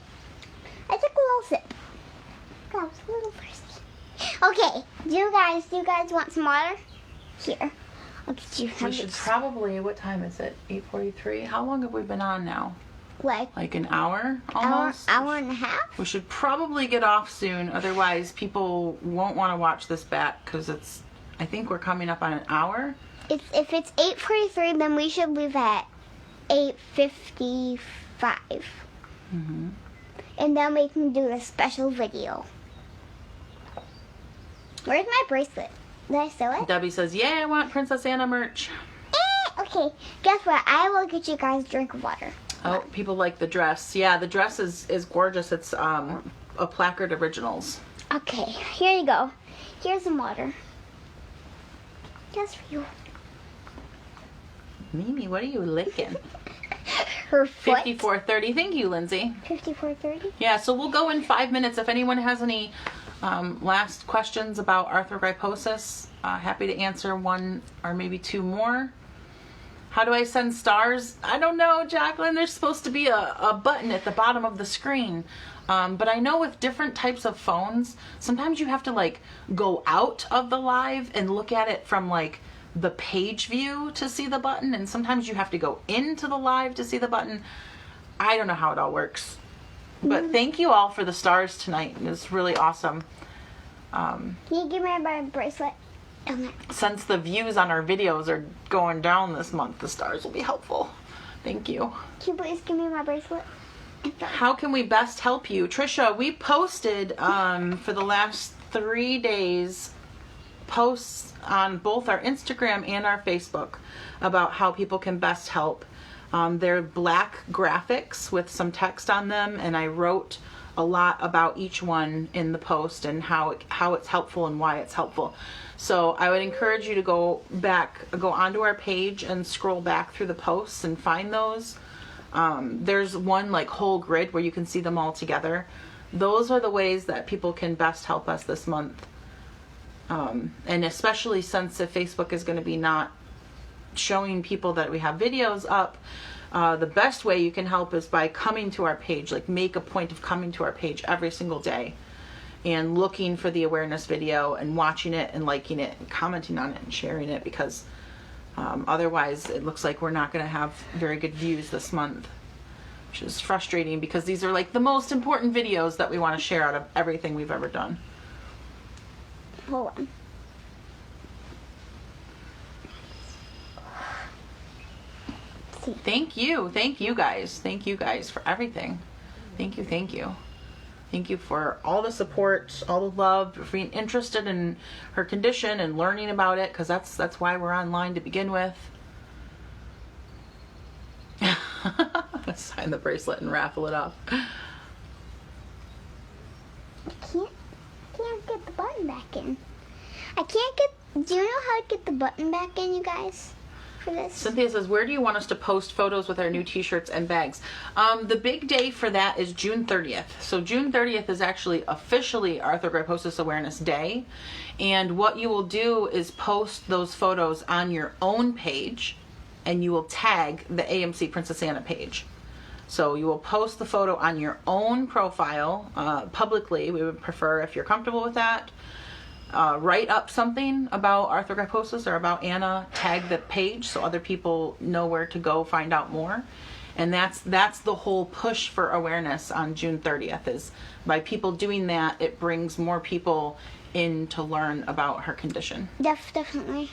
Speaker 2: I took a little sip. God, I was a little thirsty. Okay. Do you guys want some water? Here. I'll get you some.
Speaker 1: We should probably, what time is it? 8:43? How long have we been on now?
Speaker 2: Like
Speaker 1: an hour almost?
Speaker 2: Hour and a half?
Speaker 1: We should probably get off soon, otherwise people won't want to watch this back, because I think we're coming up on an hour.
Speaker 2: If it's 8:43, then we should leave at 8:55.
Speaker 1: Mm-hmm.
Speaker 2: and then we can do a special video. Where's my bracelet? Did I steal it?
Speaker 1: Debbie says, "Yay, I want Princess Anna merch."
Speaker 2: Okay, guess what? I will get you guys a drink of water.
Speaker 1: Oh, people like the dress. Yeah, the dress is gorgeous. It's a placard originals.
Speaker 2: Okay, here you go. Here's some water. Just for you.
Speaker 1: Mimi, what are you licking?
Speaker 2: Her foot.
Speaker 1: 5430. Thank you, Lindsay.
Speaker 2: 5430.
Speaker 1: Yeah, so we'll go in 5 minutes. If anyone has any last questions about arthrogryposis, happy to answer one or maybe two more. How do I send stars? I don't know, Jacqueline. There's supposed to be a button at the bottom of the screen. But I know with different types of phones, sometimes you have to like go out of the live and look at it from like the page view to see the button. And sometimes you have to go into the live to see the button. I don't know how it all works. But thank you all for the stars tonight. It was really awesome.
Speaker 2: Can you give me my bracelet?
Speaker 1: Since the views on our videos are going down this month, the stars will be helpful. Thank you.
Speaker 2: Can you please give me my bracelet?
Speaker 1: How can we best help you? Trisha, we posted for the last 3 days posts on both our Instagram and our Facebook about how people can best help. They're black graphics with some text on them, and I wrote a lot about each one in the post and how it's helpful and why it's helpful. So I would encourage you to go onto our page and scroll back through the posts and find those. There's one like whole grid where you can see them all together. Those are the ways that people can best help us this month. And especially since if Facebook is going to be not showing people that we have videos up, the best way you can help is by coming to our page. Like make a point of coming to our page every single day and looking for the awareness video and watching it and liking it and commenting on it and sharing it, because otherwise it looks like we're not going to have very good views this month, which is frustrating because these are like the most important videos that we want to share out of everything we've ever done.
Speaker 2: Hold on.
Speaker 1: Thank you guys. Thank you guys for everything. Thank you. Thank you for all the support, all the love, for being interested in her condition and learning about it, because that's why we're online to begin with. Sign the bracelet and raffle it off.
Speaker 2: I can't get the button back in. Do you know how to get the button back in, you guys? For this?
Speaker 1: Cynthia says, where do you want us to post photos with our new t-shirts and bags? The big day for that is June 30th. So June 30th is actually officially Arthrogryposis Awareness Day. And what you will do is post those photos on your own page, and you will tag the AMC Princess Anna page. So you will post the photo on your own profile publicly. We would prefer, if you're comfortable with that. Write up something about arthrogryposis or about Anna, tag the page so other people know where to go find out more. And that's the whole push for awareness on June 30th, is by people doing that, it brings more people in to learn about her condition.
Speaker 2: Definitely.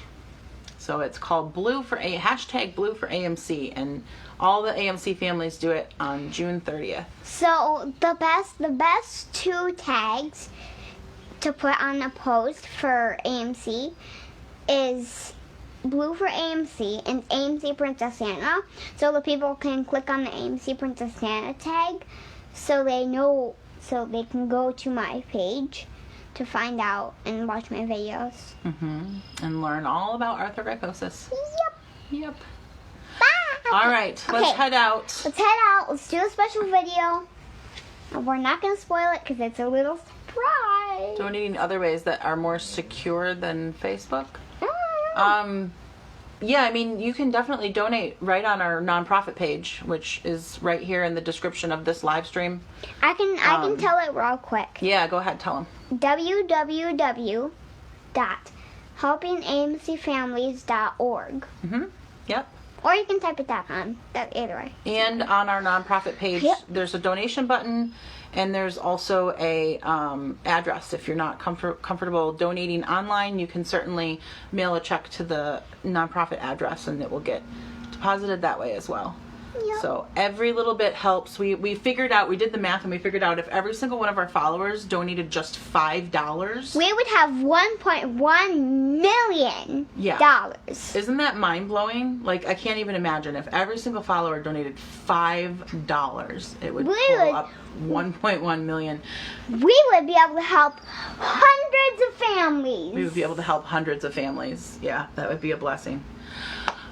Speaker 1: So it's called Blue for AMC, and all the AMC families do it on June 30th.
Speaker 2: So the best two tags to put on a post for AMC is Blue for AMC and AMC Princess Anna, so the people can click on the AMC Princess Anna tag so they can go to my page to find out and watch my videos.
Speaker 1: And learn all about arthrogryposis. Yep.
Speaker 2: Bye.
Speaker 1: All right, let's head out.
Speaker 2: Let's do a special video. We're not going to spoil it because it's a little surprise.
Speaker 1: Donating other ways that are more secure than Facebook. Yeah, I mean, you can definitely donate right on our nonprofit page, which is right here in the description of this live stream.
Speaker 2: I can tell it real quick.
Speaker 1: Yeah, go ahead, tell them.
Speaker 2: www.helpingamcfamilies.org.
Speaker 1: Yep.
Speaker 2: Or you can type it down either way.
Speaker 1: And on our nonprofit page, there's a donation button, and there's also a address. If you're not comfortable donating online, you can certainly mail a check to the nonprofit address, and it will get deposited that way as well.
Speaker 2: Yep.
Speaker 1: So every little bit helps. We figured out, we did the math and we figured out if every single one of our followers donated just $5,
Speaker 2: We would have $1.1 million.
Speaker 1: Yeah. Isn't that mind-blowing? Like, I can't even imagine. If every single follower donated $5, it would pull up 1.1 million.
Speaker 2: We would be able to help hundreds of families.
Speaker 1: We would be able to help hundreds of families. Yeah, that would be a blessing.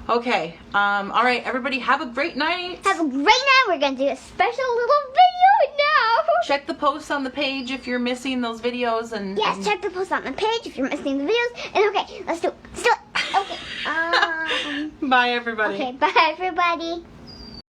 Speaker 1: Okay. All right, everybody, have a great night.
Speaker 2: Have a great night. We're going to do a special little video now.
Speaker 1: Check the posts on the page if you're missing those videos.
Speaker 2: Yes, check the post on the page if you're missing the videos. And okay, let's do it. Okay.
Speaker 1: Bye, everybody.
Speaker 2: Okay, bye, everybody.